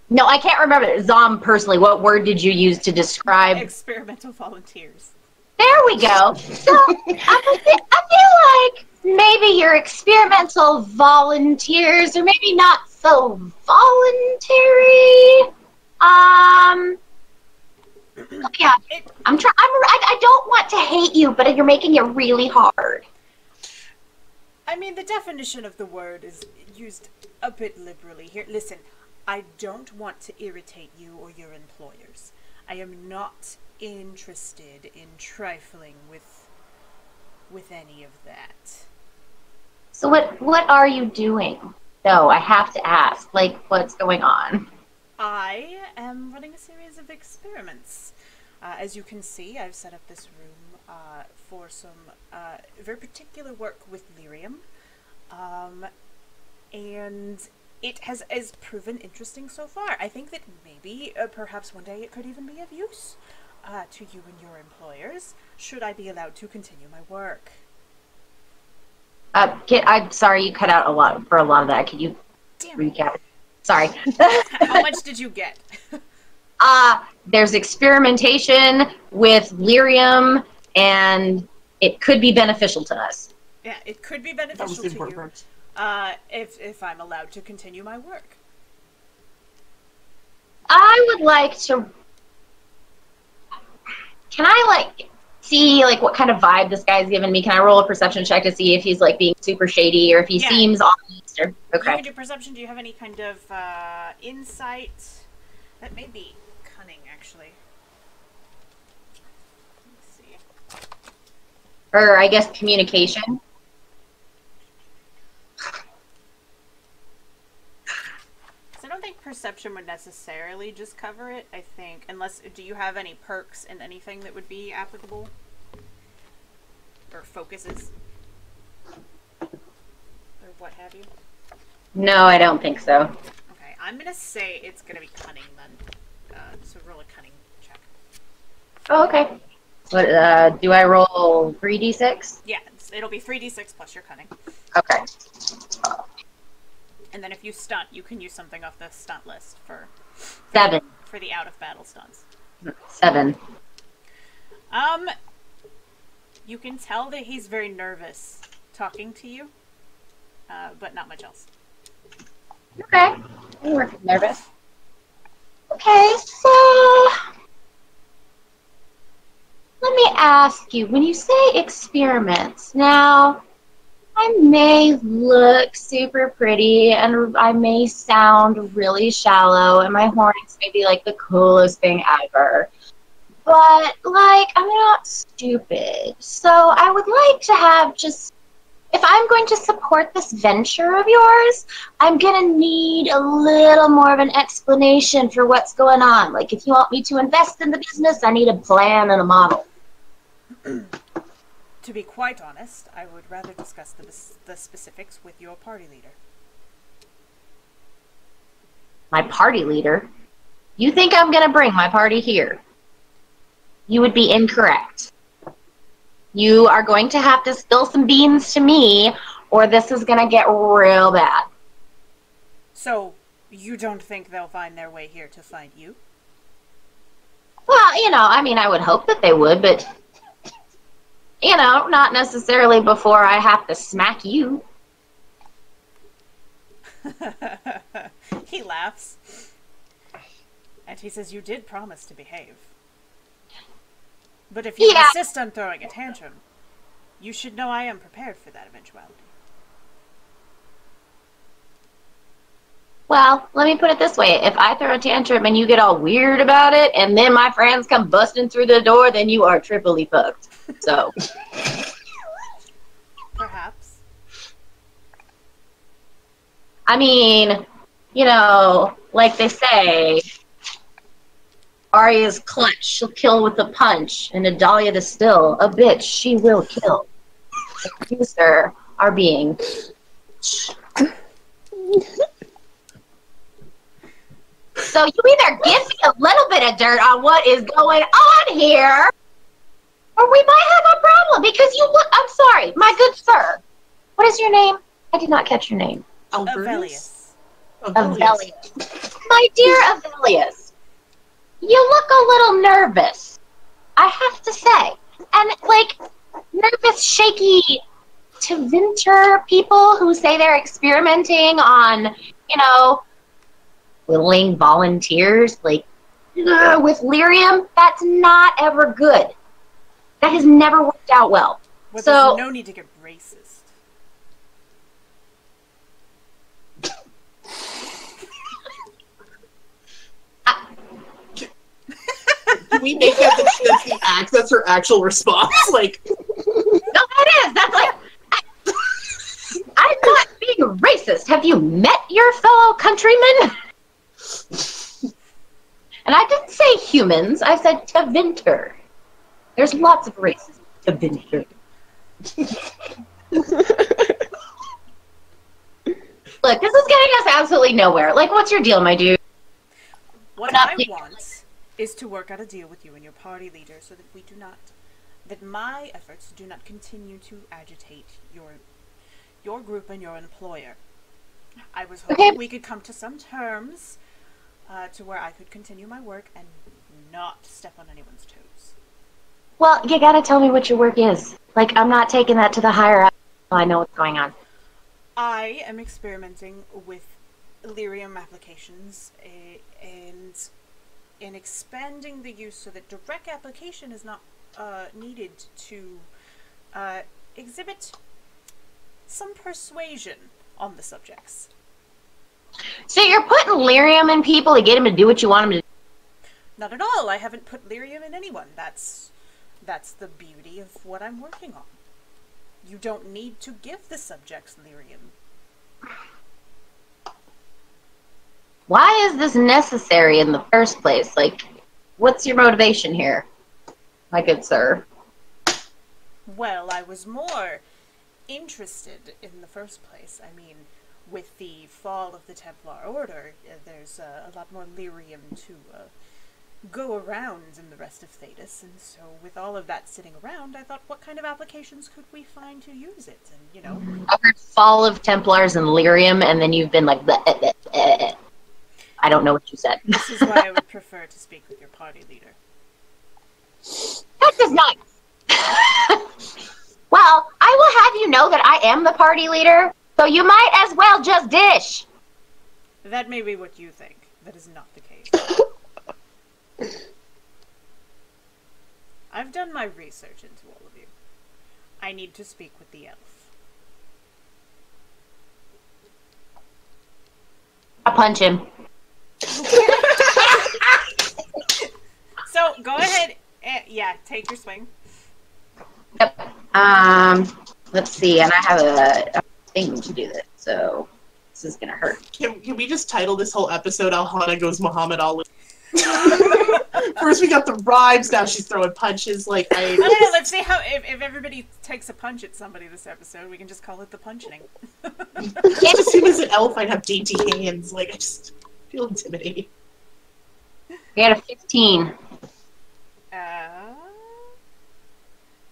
No, I can't remember. Zom, personally, what word did you use to describe? Experimental volunteers. There we go. So, I feel like maybe your experimental volunteers are maybe not so voluntary. Yeah, I don't want to hate you, but you're making it really hard. I mean, the definition of the word is used a bit liberally here. Listen, I don't want to irritate you or your employers. I am not interested in trifling with any of that. So what are you doing? No, I have to ask. Like, what's going on? I am running a series of experiments. As you can see, I've set up this room for some very particular work with lyrium, and it has proven interesting so far. I think that maybe, perhaps one day it could even be of use to you and your employers, should I be allowed to continue my work. I'm sorry you cut out a lot of that. Can you recap? Sorry. How much did you get? There's experimentation with lyrium, and it could be beneficial to us. Yeah, it could be beneficial to you. If I'm allowed to continue my work. I would like to. Can I like see like what kind of vibe this guy's giving me? Can I roll a perception check to see if he's like being super shady or if he seems honest? Or okay. You can do perception. Do you have any kind of insight? That may be cunning, actually. Let's see. Or I guess communication. I don't think perception would necessarily just cover it. I think, unless, do you have any perks in anything that would be applicable? Or focuses? Or what have you? No, I don't think so. Okay, I'm gonna say it's gonna be cunning then. So roll a cunning check. Oh, okay. What, do I roll 3d6? Yeah, it'll be 3d6 plus your cunning. Okay. And then if you stunt, you can use something off the stunt list for 7. For the out of battle stunts. 7. You can tell that he's very nervous talking to you, but not much else. Okay. You were nervous. Okay, so let me ask you, when you say experiments, now I may look super pretty and I may sound really shallow and my horns may be like the coolest thing ever. But, like, I'm not stupid. So I would like to have just if I'm going to support this venture of yours, I'm going to need a little more of an explanation for what's going on. Like, if you want me to invest in the business, I need a plan and a model. To be quite honest, I would rather discuss the specifics with your party leader. My party leader? You think I'm going to bring my party here? You would be incorrect. You are going to have to spill some beans to me, or this is going to get real bad. So, you don't think they'll find their way here to find you? Well, you know, I mean, I would hope that they would, but, you know, not necessarily before I have to smack you. He laughs. And he says, you did promise to behave. But if you insist on throwing a tantrum, you should know I am prepared for that eventuality. Well, let me put it this way. If I throw a tantrum and you get all weird about it, and then my friends come busting through the door, then you are triply fucked. So. Perhaps. I mean, you know, like they say, Aria's clutch, she'll kill with a punch, and Idalya the still, a bitch, she will kill. You, sir, are being... So you either give me a little bit of dirt on what is going on here, or we might have a problem, because you look... I'm sorry, my good sir. What is your name? I did not catch your name. Avelius. Avelius. My dear Avelius, you look a little nervous, I have to say. And, like, nervous, shaky to venture people who say they're experimenting on, you know, willing volunteers, like, with lyrium, that's not ever good. That has never worked out well. Well, so, there's no need to get racist. Can we make that's her actual response? Like, no, that is. That's like, I'm not being racist. Have you met your fellow countrymen? And I didn't say humans. I said Tevinter. There's lots of races. Tevinter. Look, this is getting us absolutely nowhere. Like, what's your deal, my dude? What I want is to work out a deal with you and your party leader so that my efforts do not continue to agitate your group and your employer. I was hoping we could come to some terms to where I could continue my work and not step on anyone's toes. Well, you gotta tell me what your work is. Like, I'm not taking that to the higher up. I know what's going on. I am experimenting with lyrium applications and in expanding the use so that direct application is not needed to exhibit some persuasion on the subjects. So you're putting lyrium in people to get them to do what you want them to do? Not at all. I haven't put lyrium in anyone. That's the beauty of what I'm working on. You don't need to give the subjects lyrium. Why is this necessary in the first place? Like, what's your motivation here, my good sir? Well, I was more interested in the first place. I mean, with the fall of the Templar Order, there's a lot more lyrium to go around in the rest of Thedas, and so with all of that sitting around, I thought, what kind of applications could we find to use it? And, you know... I've heard fall of Templars and lyrium, and then you've been like, bleh, bleh, bleh. I don't know what you said. This is why I would prefer to speak with your party leader. That does not... Well, I will have you know that I am the party leader, so you might as well just dish. That may be what you think. That is not the case. I've done my research into all of you. I need to speak with the elf. I punch him. So, go ahead. Yeah, take your swing. Yep. Let's see, and I have a thing to do this, so this is gonna hurt. Can we just title this whole episode Alhana Goes Muhammad Ali? First we got the rhymes, now she's throwing punches. Like I don't know, let's see how if everybody takes a punch at somebody this episode, we can just call it the punchening. Just as soon as an elf, I'd have dainty hands. Like I just feel intimidating. We had a 15.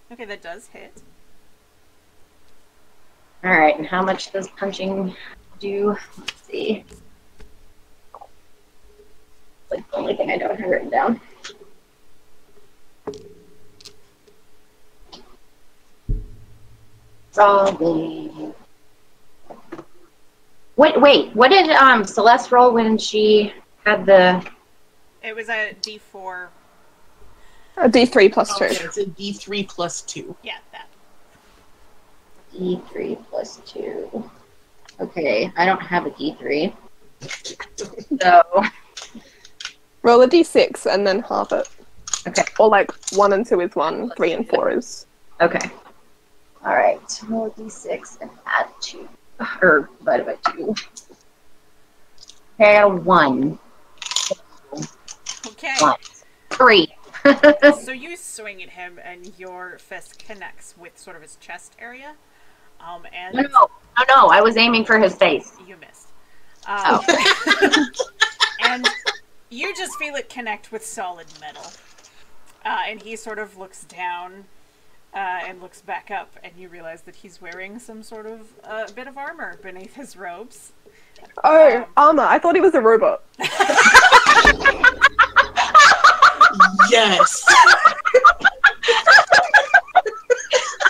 Okay, that does hit. Alright, and how much does punching do? Let's see. Like the only thing I don't have written down. Solving. Wait, what did Celeste roll when she had the... It was a D4. A D3 plus 2. Okay, it's a D3 plus 2. Yeah, that. D3 plus 2. Okay, I don't have a D3. So... Roll a D6 and then half it. Okay. Or like 1 and 2 is 1, 3 and 4 is... Okay. Alright, roll a D6 and add 2. Or divided by 2. Okay, I got a 1. Okay. 1. 3. So you swing at him and your fist connects with sort of his chest area. And No, I was aiming for his face. you missed. Oh. And you just feel it connect with solid metal. And he sort of looks down and looks back up, and you realize that he's wearing some sort of bit of armor beneath his robes. Oh, armor. I thought he was a robot. Yes.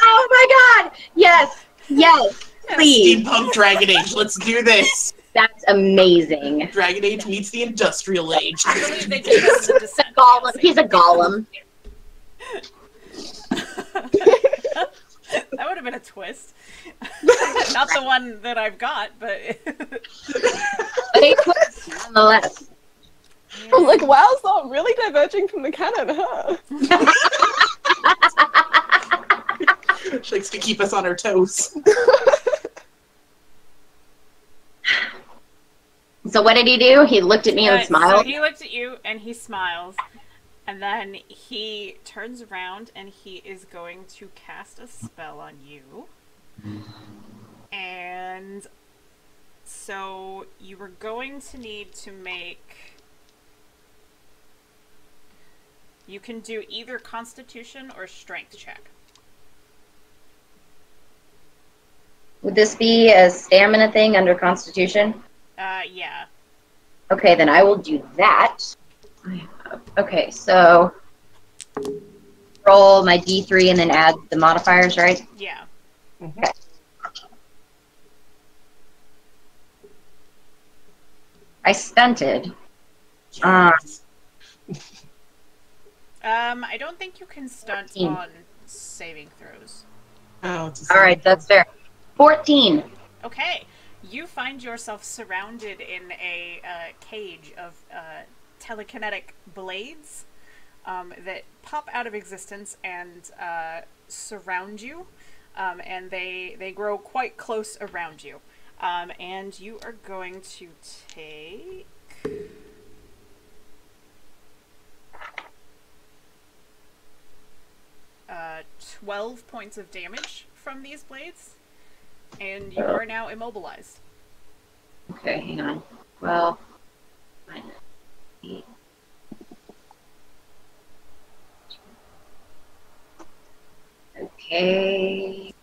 Oh my god! Yes! Yes! Please! Steampunk Dragon Age. Let's do this. That's amazing. Dragon Age meets the Industrial Age. I believe they did this in Descent. Golem. He's a golem. That would have been a twist. Not the one that I've got, but... But a twist, nonetheless. I was like, WoW's not really diverging from the canon, huh? She likes to keep us on our toes. So what did he do? He looked at me and smiled? So he looked at you and he smiles. And then he turns around and he is going to cast a spell on you. And so you were going to need to make... You can do either Constitution or Strength check. Would this be a stamina thing under Constitution? Yeah. Okay, then I will do that. Okay, so roll my D3 and then add the modifiers, right? Yeah. Okay. I stunted. I don't think you can stunt 14. on saving throws. Oh, it's a Alright, that's fair. 14. Okay. You find yourself surrounded in a cage of telekinetic blades that pop out of existence and surround you, and they grow quite close around you. And you are going to take 12 points of damage from these blades, and you are now immobilized. Okay, hang on. Well, minus 8. Okay.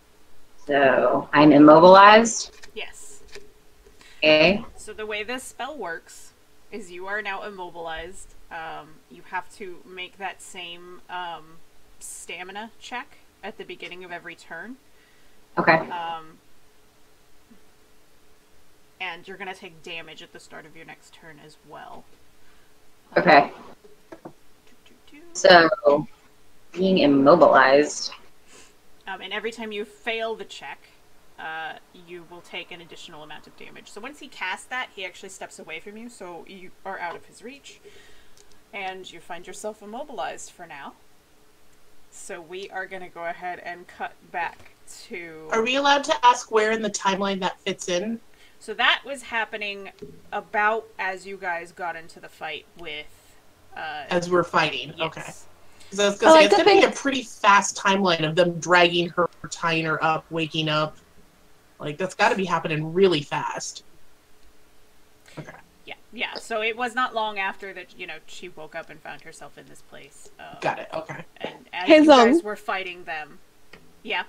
So, I'm immobilized. Yes. Okay. So the way this spell works is you are now immobilized. You have to make that same stamina check at the beginning of every turn. Okay. And you're going to take damage at the start of your next turn as well. Okay. So, being immobilized. And every time you fail the check, you will take an additional amount of damage. So once he casts that, he actually steps away from you, so you are out of his reach. And you find yourself immobilized for now. So we are going to go ahead and cut back to... Are we allowed to ask where in the timeline that fits in? So that was happening about as you guys got into the fight with... As we're fighting, yes. okay. So it's going to be a pretty fast timeline of them dragging her, tying her up, waking up. Like, that's got to be happening really fast. Okay. Yeah, so it was not long after that, she woke up and found herself in this place. Got it, okay. And as you guys were fighting them... Yeah?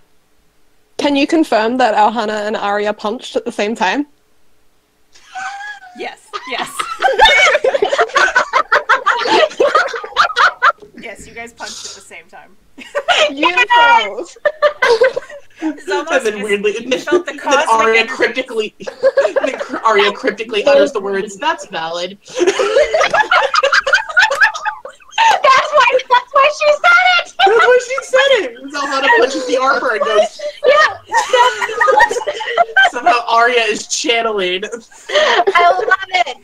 Can you confirm that Alhana and Aria punched at the same time? Yes. Yes, you guys punched at the same time. Beautiful! And then weirdly, felt the then Aria cryptically utters the words, "That's valid." That's why she said it! That's why she said it! Alhana punches the armor and goes, Yeah! somehow Aria is channeling. I love it!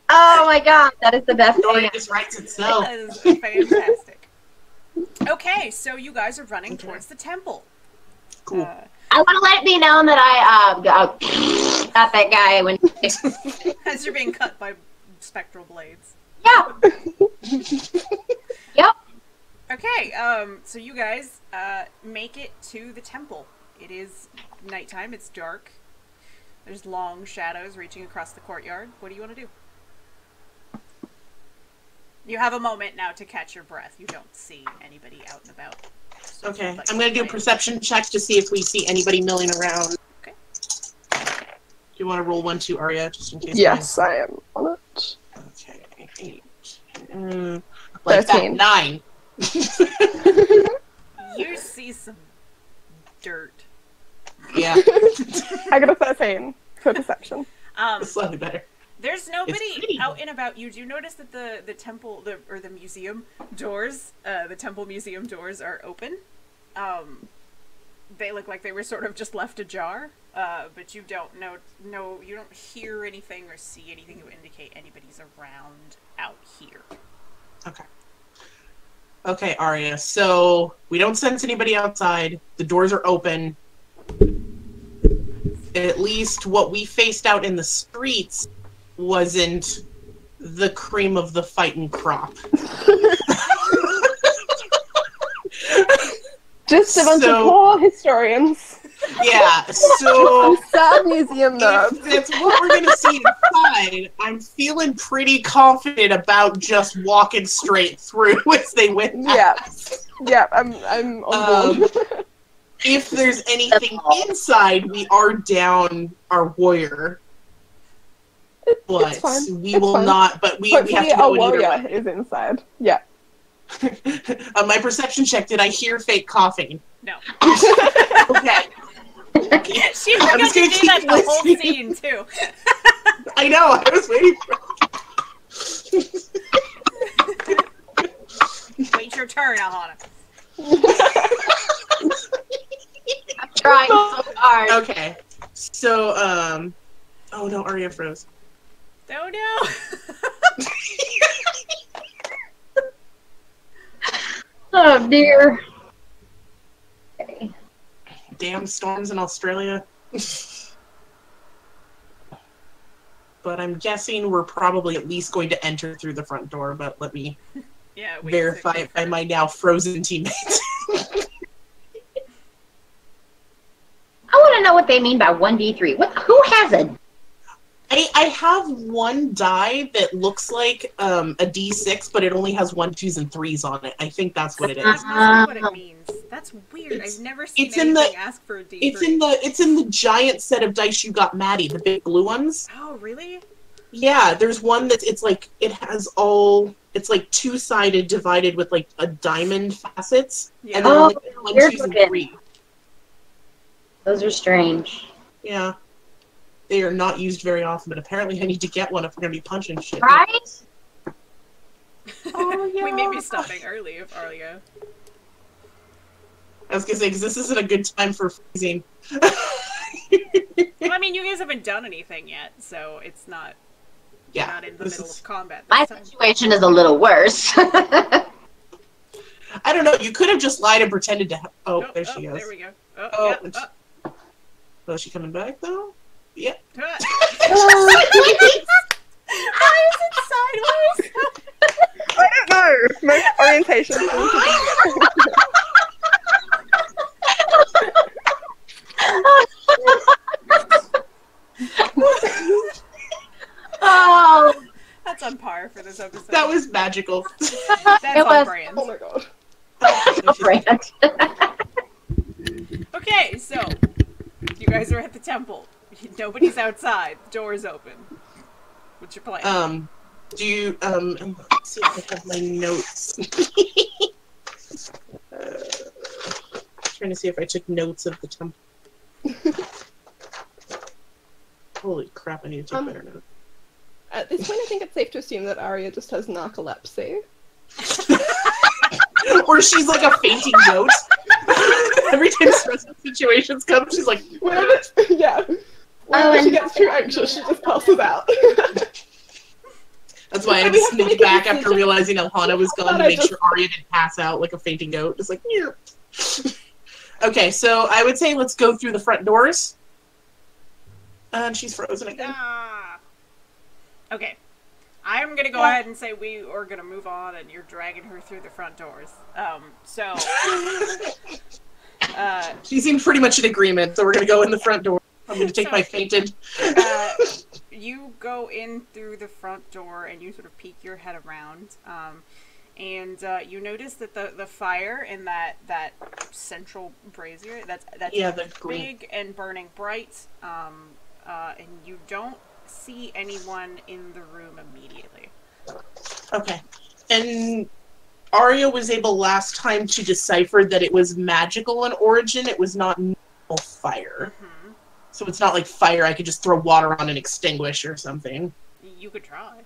Oh my god, that is the best Aria thing. just writes itself. That is fantastic. Okay, so you guys are running towards the temple. Cool. I want to let it be known that I got that guy when... As you're being cut by spectral blades. Yeah! Yep. Okay, so you guys make it to the temple. It is nighttime, it's dark. There's long shadows reaching across the courtyard. What do you want to do? You have a moment now to catch your breath. You don't see anybody out and about. So Okay, like I'm going to do a perception check to see if we see anybody milling around. Okay. Do you want to roll 1, 2, Aria, just in case? Yes, I am on it. Okay, 8. Like 13. That, 9. You see some dirt. Yeah, I got a 13 for perception. slightly better. There's nobody pretty. out and about. You do notice that the temple, or the museum doors, the temple museum doors are open. They look like they were sort of just left ajar, but you don't you don't hear anything or see anything to indicate anybody's around out here. Okay, Aria, so we don't sense anybody outside. The doors are open. At least what we faced out in the streets wasn't the cream of the fighting crop. Just a bunch of poor historians. Yeah, so Sad museum nerds. if that's what we're gonna see inside, I'm feeling pretty confident about just walking straight through as they went past. Yeah, I'm on board. If there's anything inside, we are down our warrior. But It's fine. we It's will fine. not. But we have Hopefully to our go in either warrior way. is inside. Yeah. On my perception check, did I hear fake coughing? No. Okay. She's I'm going just to gonna do keep that the whole listening. scene, too. I know. I was waiting for. Wait your turn, Alhana. I'm trying so hard. Okay. So, oh no, Aria froze. Oh no! Oh dear. Okay. Damn storms in Australia. But I'm guessing we're probably at least going to enter through the front door, but let me verify it by my now frozen teammates. I want to know what they mean by 1d3. Who has a... I have one die that looks like a D6, but it only has 1s, 2s, and 3s on it. I think that's what it is. That's not what it means. That's weird. I've never seen anything ask for a D3. It's in the giant set of dice you got, Maddie, the big blue ones. Oh, really? Yeah, there's one that's it's like two-sided divided with like a diamond facets. Yeah. And then only 1s, 2s, and looking. 3. Those are strange. Yeah. They are not used very often, but apparently I need to get one if we're going to be punching shit. Right? Oh, yeah. We may be stopping early if Aria. I was going to say, because this isn't a good time for freezing. Well, I mean, you guys haven't done anything yet, so it's not. Not in the middle of combat. My This time. situation is a little worse. I I don't know. You could have just lied and pretended to. There she goes. There we go. Oh, is she coming back though? Yep. Why is it sideways? I don't know. My orientation. Oh, That's on par for this episode. That was magical. That's it on was. brand. Oh my god. brand. Okay, so you guys are at the temple. Nobody's outside. The door's open. What's your plan? Do you let's see if I have my notes. Trying to see if I took notes of the temple. Holy crap! I need to take better notes. At this point, I think it's safe to assume that Aria just has narcolepsy. Or she's like a fainting goat. Every time stressful situations come, she's like, yeah. Whenever she gets too anxious, she just passes out. That's why I had to sneak back after realizing Alhana was gone to make sure Aria didn't pass out like a fainting goat. Just like, here. Okay, so I would say let's go through the front doors. And she's frozen again. Okay. I'm gonna go ahead and say we are gonna move on, and you're dragging her through the front doors. She seemed pretty much in agreement, so we're gonna go in the front door. I'm gonna take my fainted. You go in through the front door, and you sort of peek your head around, and you notice that the fire in that central brazier that's big and burning bright, and you don't see anyone in the room immediately. Okay. And Aria was able last time to decipher that it was magical in origin. It was not normal fire. Mm-hmm. So it's not like fire I could just throw water on and extinguish or something. You could try.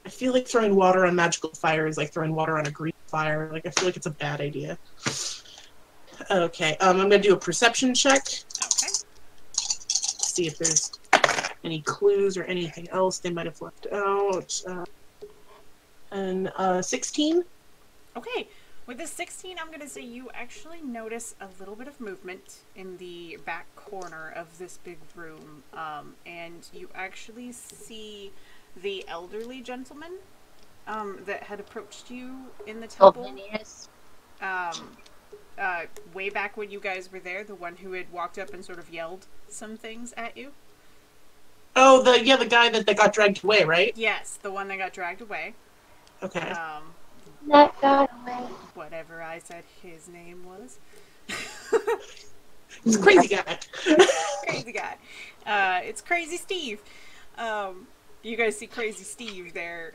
I feel like throwing water on magical fire is like throwing water on a green fire. Like, I feel like it's a bad idea. Okay. I'm going to do a perception check. Okay. See if there's any clues or anything else they might have left out. And 16. Okay, with this 16, I'm going to say you actually notice a little bit of movement in the back corner of this big room, and you actually see the elderly gentleman that had approached you in the temple. Way back when you guys were there, the one who had walked up and sort of yelled some things at you. Oh, the guy that got dragged away, right? Yes, the one that got dragged away. Okay. That got away. Whatever I said his name was. It's a crazy guy. Crazy guy. It's Crazy Steve. You guys see Crazy Steve there,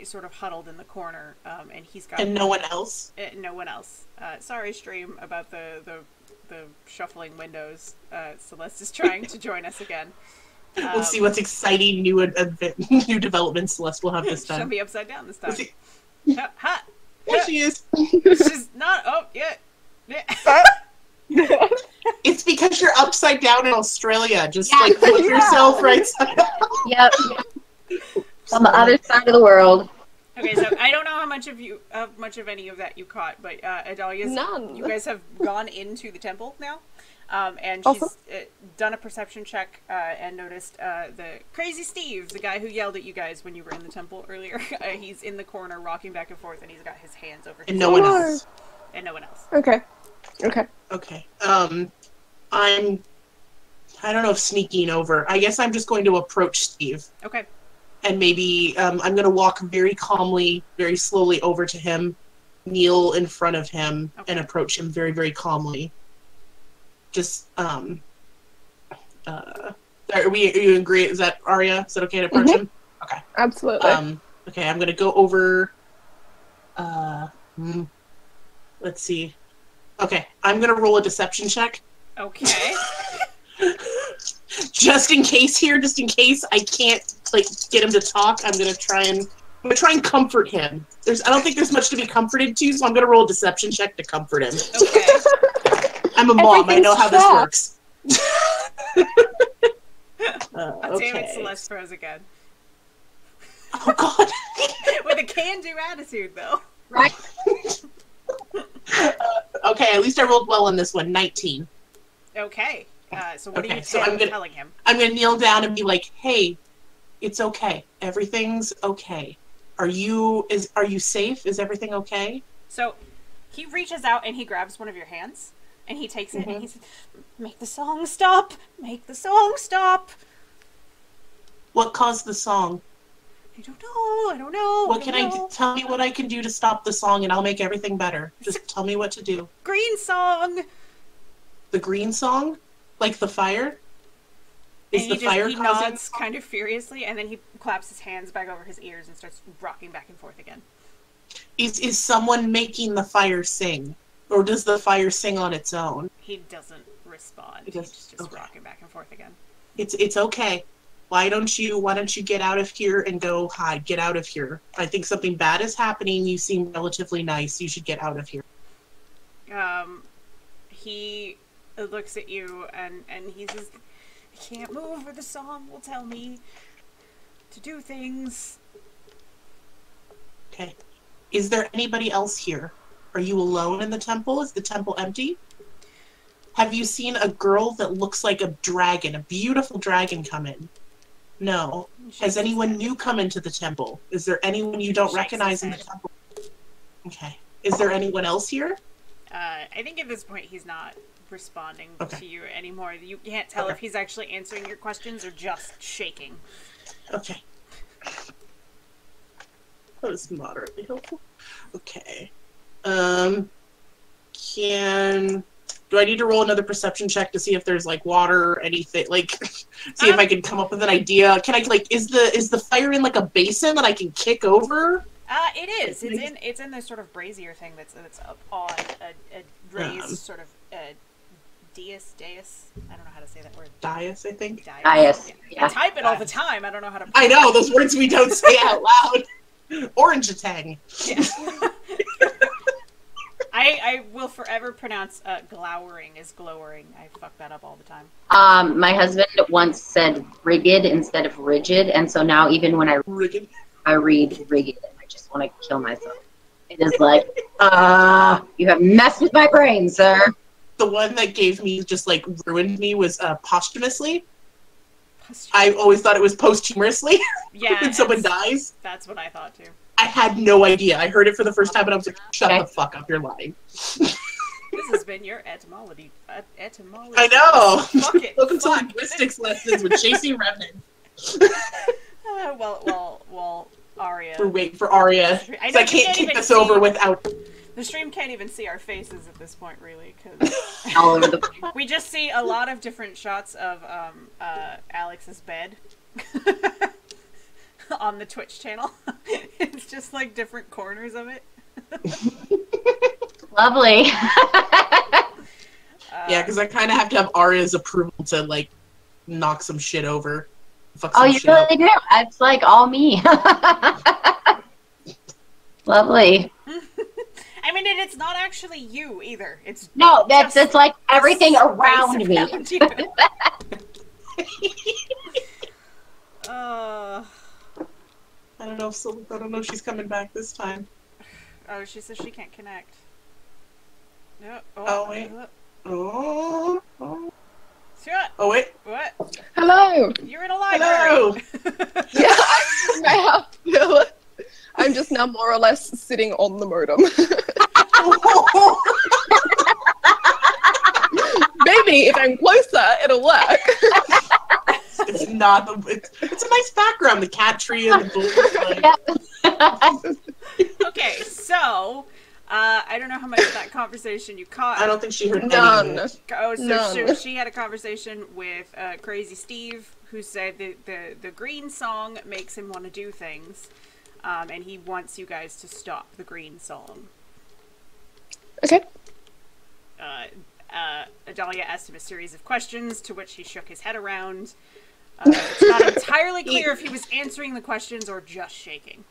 sort of huddled in the corner, and he's got... And no one else? No one else. Sorry, stream, about the shuffling windows. Celeste is trying to join us again. We'll see what's exciting new developments Celeste will have this time. She'll be upside down this time. Ha! There she is. She's not up yet. It's because you're upside down in Australia. Just like put yourself right side up. Yep. On the other side of the world. Okay, so I don't know how much of any of that you caught, but Idalya, none. You guys have gone into the temple now, and she's done a perception check and noticed the Crazy Steve, the guy who yelled at you guys when you were in the temple earlier. He's in the corner, rocking back and forth, and he's got his hands over. And no one else. And no one else. Okay. I don't know if sneaking over. I guess I'm just going to approach Steve. Okay. And maybe I'm going to walk very calmly, very slowly over to him, kneel in front of him, and approach him very, very calmly. Just, are you agree? Is that Aria? Is that okay to approach him? Okay. Absolutely. Okay, I'm going to go over, let's see. Okay, I'm going to roll a deception check. Okay. Just in case I can't get him to talk, I'm gonna try and comfort him. I don't think there's much to be comforted to, so I'm gonna roll a deception check to comfort him. Okay. I'm a mom. I know how this works. Damn it, Celeste froze again. Oh God. With a can-do attitude, though. Right. Okay, at least I rolled well on this one. 19. Okay. So what are Okay, you so I'm telling him? I'm gonna kneel down and be like, "Hey, it's okay. Everything's okay. Are you safe? Is everything okay?" So he reaches out and he grabs one of your hands and he takes it and he says, "Make the song stop! Make the song stop!" What caused the song? I don't know. What can I do? Tell me what I can do to stop the song, and I'll make everything better. Just tell me what to do. Green song. The green song, like the fire. Is the fire he causing? nods kind of furiously, and then he claps his hands back over his ears and starts rocking back and forth again. Is someone making the fire sing, or does the fire sing on its own? He doesn't respond. He's He's just rocking back and forth again. It's okay. Why don't you get out of here and go hide? Get out of here. I think something bad is happening. You seem relatively nice. You should get out of here. He looks at you and he says, "I can't move, or the song will tell me to do things." Okay. Is there anybody else here? Are you alone in the temple? Is the temple empty? Have you seen a girl that looks like a dragon, a beautiful dragon come in? No. Has anyone new come into the temple? Is there anyone you don't recognize in the temple? Okay. Is there anyone else here? I think at this point he's not responding to you anymore. You can't tell if he's actually answering your questions or just shaking. Okay. That was moderately helpful. Okay. Do I need to roll another perception check to see if there's like water or anything? Like, see if I can come up with an idea. Can I is the fire in like a basin that I can kick over? It is. It's in this sort of brazier thing that's up on a raised sort of dais. I don't know how to say that word. Dais, I think. Dais. Yeah. I type it all the time. I don't know how to. I know those words we don't say out loud. Orangutan. Yeah. I will forever pronounce glowering as glowering. I fuck that up all the time. My husband once said rigid instead of rigid, and so now even when I read rigid, I just want to kill myself. It is like, you have messed with my brain, sir. The one that gave me, just like ruined me, was posthumously. I always thought it was posthumously. Yeah. When someone dies. That's what I thought too. I had no idea. I heard it for the first time, and I was like, shut the fuck up, you're lying. This has been your etymology. I know! Fuck it. Welcome to linguistics lessons with Chasing Remnant. Well, Aria. For Aria. I can't keep this over without... The stream can't even see our faces at this point, really, because all over the we just see a lot of different shots of Alex's bed on the Twitch channel. It's just like different corners of it. Lovely. Yeah, because I kind of have to have Aria's approval to like knock some shit over. Oh, you really do? It's like all me. Lovely. I mean, and it's not actually you either. It's it's like everything around me. I don't know if she's coming back this time. Oh, she says she can't connect. No. Oh wait. Oh wait. What? Hello. You're in a library. Hello. Yeah, I feel it. I'm just now more or less sitting on the modem. Maybe if I'm closer, it'll work. It's not it's a nice background, the cat tree and the bull. Okay, so I don't know how much of that conversation you caught. I don't think she heard None. any of it. Oh, so None. she had a conversation with Crazy Steve, who said the green song makes him want to do things, and he wants you guys to stop the green song. Okay. Idalya asked him a series of questions, to which he shook his head around. It's not entirely clear if he was answering the questions or just shaking.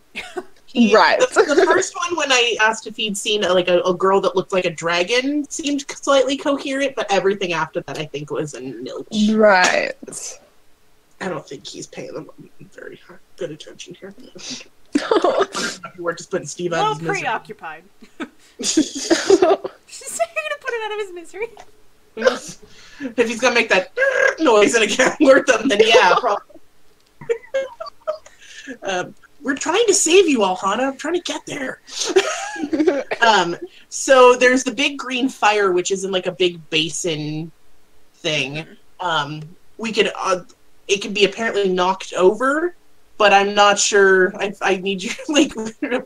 Right. The first one, when I asked if he'd seen a girl that looked like a dragon, seemed slightly coherent, but everything after that I think was a nilch. Right. I don't think he's paying them very good attention here. If you were just putting Steve out of his misery. preoccupied. She's gonna put it out of his misery. If he's gonna make that noise and it can alert them, then yeah, probably. We're trying to save you all, Hana. I'm trying to get there. So there's the big green fire, which is in like a big basin thing. We could, it could be apparently knocked over, but I'm not sure. I need you, like,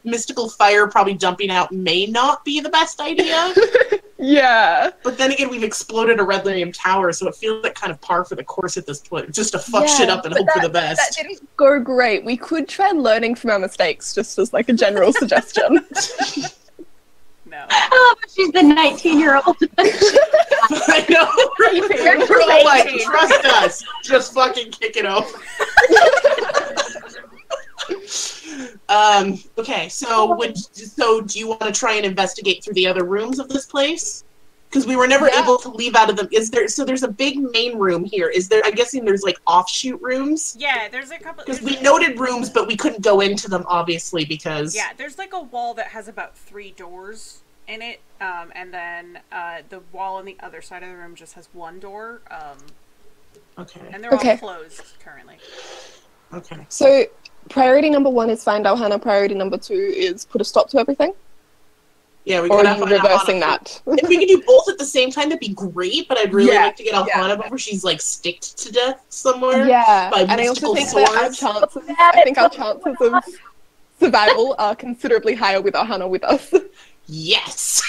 mystical fire probably jumping out may not be the best idea. Yeah. But then again, we've exploded a Red Lyrium tower, so it feels like kind of par for the course at this point. Just to fuck shit up and hope for the best. That didn't go great. We could try learning from our mistakes, just as like a general suggestion. No. Oh, but she's the 19-year-old. I know. We're all like, trust us. Just fucking kick it off. Okay, so do you want to try and investigate through the other rooms of this place? Because we were never able to leave out of them. There's a big main room here. I'm guessing there's like offshoot rooms? Yeah, there's a couple. Because we noted rooms, but we couldn't go into them, obviously, because... Yeah, there's like a wall that has about 3 doors in it, and then the wall on the other side of the room just has 1 door. Okay. And they're all closed currently. Okay. So, priority number 1 is find Hana. Priority number 2 is put a stop to everything. Yeah, we or could are you reversing that? If we could do both at the same time, that'd be great. But I'd really like to get Alhana before she's like sticked to death somewhere. Yeah, by and I also think that our chances of survival are considerably higher with Hana with us. Yes.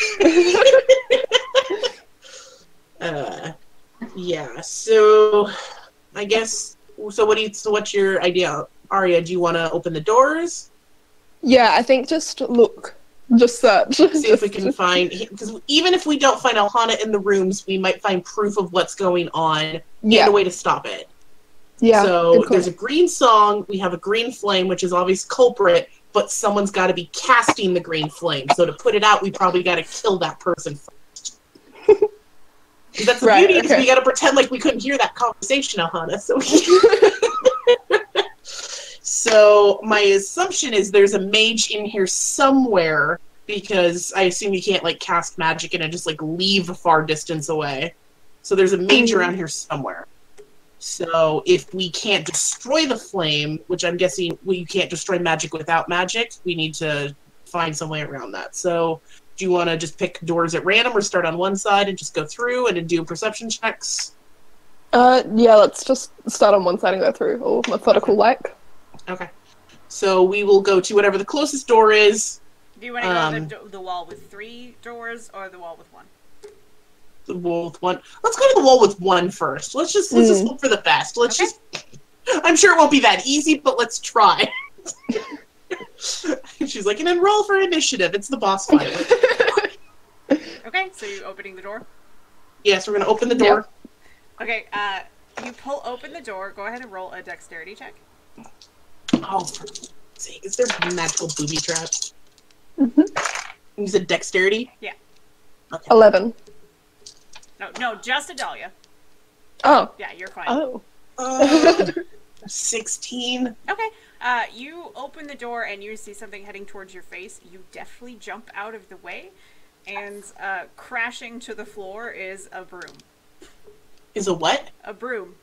Yeah. So, I guess. So what's your idea, Aria? Do you want to open the doors? Yeah, I think just look. Just search. See if we can find, because even if we don't find Alhana in the rooms, we might find proof of what's going on and a way to stop it. Yeah. So there's a green song, we have a green flame, which is obvious culprit, but someone's got to be casting the green flame. So to put it out, we probably got to kill that person first. That's the beauty, because we got to pretend like we couldn't hear that conversation, Alhana. So my assumption is there's a mage in here somewhere, because I assume you can't like cast magic and just like leave a far distance away. So there's a mage around here somewhere. So if we can't destroy the flame, which I'm guessing you can't destroy magic without magic, we need to find some way around that. So do you want to just pick doors at random or start on one side and just go through and then do perception checks? Yeah, let's just start on one side and go through, all methodical like. Okay. So we will go to whatever the closest door is. Do you want to go to the wall with 3 doors or the wall with 1? The wall with 1. Let's go to the wall with 1 first. Let's just hope for the best. Let's just. I'm sure it won't be that easy, but let's try. She's like, and then roll for initiative. It's the boss fight. Okay, so you're opening the door? Yes, we're gonna open the door. Yep. Okay, you pull open the door. Go ahead and roll a dexterity check. Oh, for sake. Is there magical booby traps? Mm-hmm. You said dexterity? Yeah. Okay. 11. No, just Idalya. Oh. Yeah, you're fine. Oh. 16. Okay. You open the door and you see something heading towards your face. You deftly jump out of the way, and crashing to the floor is a broom. Is a what? A broom.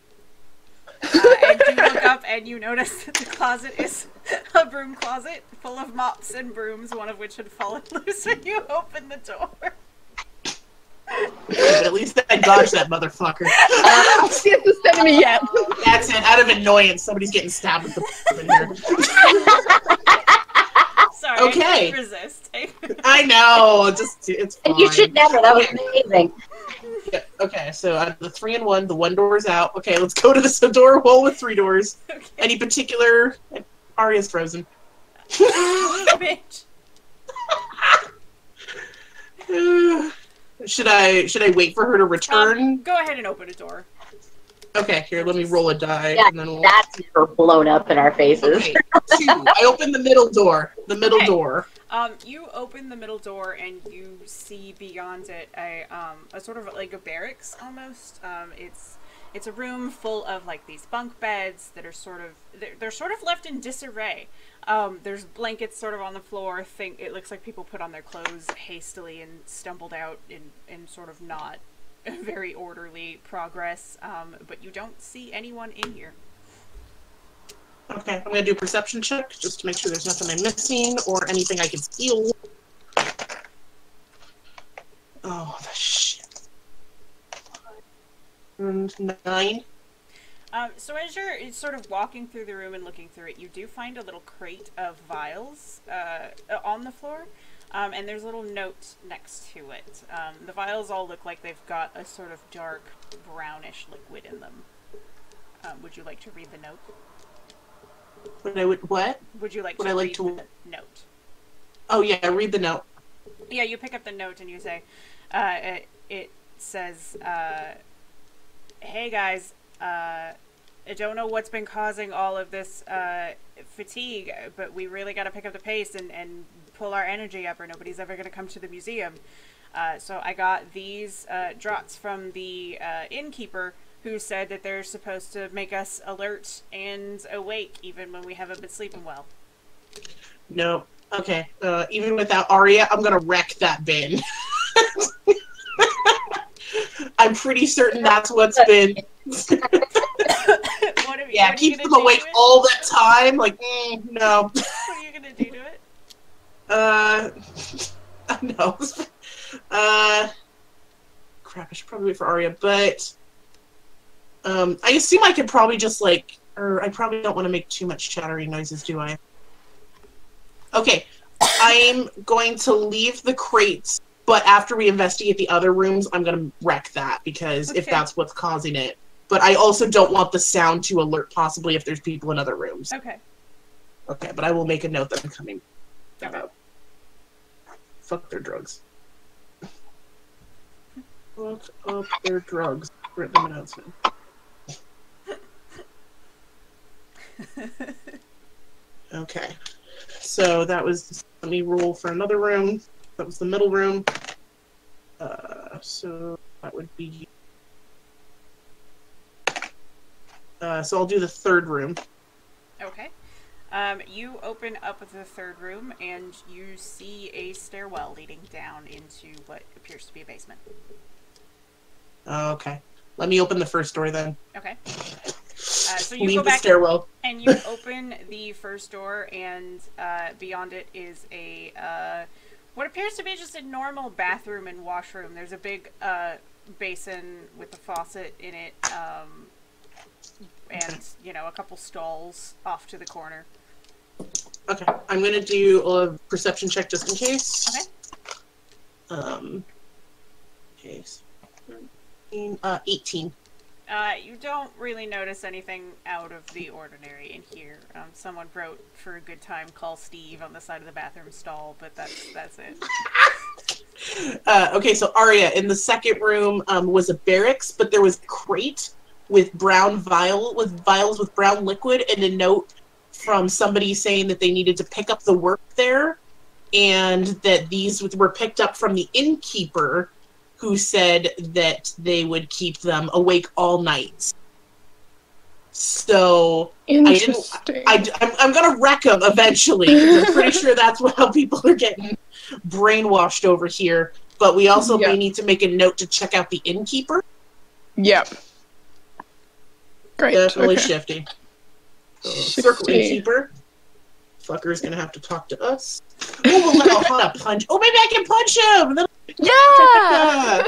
And you look up and you notice that the closet is a broom closet full of mops and brooms, one of which had fallen loose when you opened the door. But at least I dodged that motherfucker. She hasn't said to me yet. That's it. Out of annoyance, somebody's getting stabbed with the in here. Sorry, okay. I couldn't resist. I know. It's fine. And you should never. That was amazing. Yeah, okay, so out of the 3 and 1, the 1 door is out. Okay, let's go to the door wall with 3 doors. Okay. Any particular? Aria's frozen. Bitch. Should I wait for her to return? Go ahead and open a door. Okay, here, let me roll a die. Yeah, and then that's never blown up in our faces. Okay, 2. I open the middle door. The middle door. You open the middle door and you see beyond it a sort of like a barracks almost. It's a room full of like these bunk beds that are they're sort of left in disarray. There's blankets sort of on the floor. It looks like people put on their clothes hastily and stumbled out in sort of not very orderly progress. But you don't see anyone in here. Okay, I'm gonna do a perception check just to make sure there's nothing I'm missing or anything I can steal. Oh, the shit. And 9. So as you're sort of walking through the room and looking through it, you do find a little crate of vials on the floor, and there's a little note next to it. The vials all look like they've got a sort of dark brownish liquid in them. Would you like to read the note? What? Would you like Would to I like read to the note? Oh yeah, read the note. Yeah, you pick up the note and you say, it says, hey guys, I don't know what's been causing all of this fatigue, but we really got to pick up the pace and pull our energy up or nobody's ever going to come to the museum. So I got these draughts from the innkeeper, who said that they're supposed to make us alert and awake even when we haven't been sleeping well. No. Okay. Even without Aria, I'm gonna wreck that bin. I'm pretty certain that's what's been. Yeah, keeps them awake all the time. Like, no. What are you gonna do to it? No. Crap, I should probably wait for Aria, but I assume I could probably just or I probably don't want to make too much chattering noises, do I? Okay, I'm going to leave the crates, but after we investigate the other rooms, I'm going to wreck that, because if that's what's causing it. But I also don't want the sound to alert possibly if there's people in other rooms. Okay. Okay, but I will make a note that I'm coming. Okay. Fuck their drugs. Fuck up their drugs. Written announcement. Okay. So that was, let me roll for another room. That was the middle room. So that would be, so I'll do the third room. Okay. You open up the third room and you see a stairwell leading down into what appears to be a basement. Okay. Let me open the first door then. Okay. So you Leave go the back stairwell. and you open the first door, and beyond it is a what appears to be just a normal bathroom and washroom. There's a big basin with a faucet in it, and a couple stalls off to the corner. Okay, I'm gonna do a perception check just in case. Okay. Case 18. You don't really notice anything out of the ordinary in here. Someone wrote for a good time, "Call Steve" on the side of the bathroom stall, but that's it. Okay, so Aria, in the second room was a barracks, but there was a crate with vials with brown liquid, and a note from somebody saying that they needed to pick up the work there, and that these were picked up from the innkeeper, who said that they would keep them awake all night. So interesting. I'm gonna wreck them eventually, 'cause I'm pretty sure that's how people are getting brainwashed over here. But we also may need to make a note to check out the innkeeper. Yep. Great. Definitely okay. shifty. So, circle innkeeper. Fucker's gonna have to talk to us. Oh, we'll let Ohana punch. Oh, maybe I can punch him! Yeah!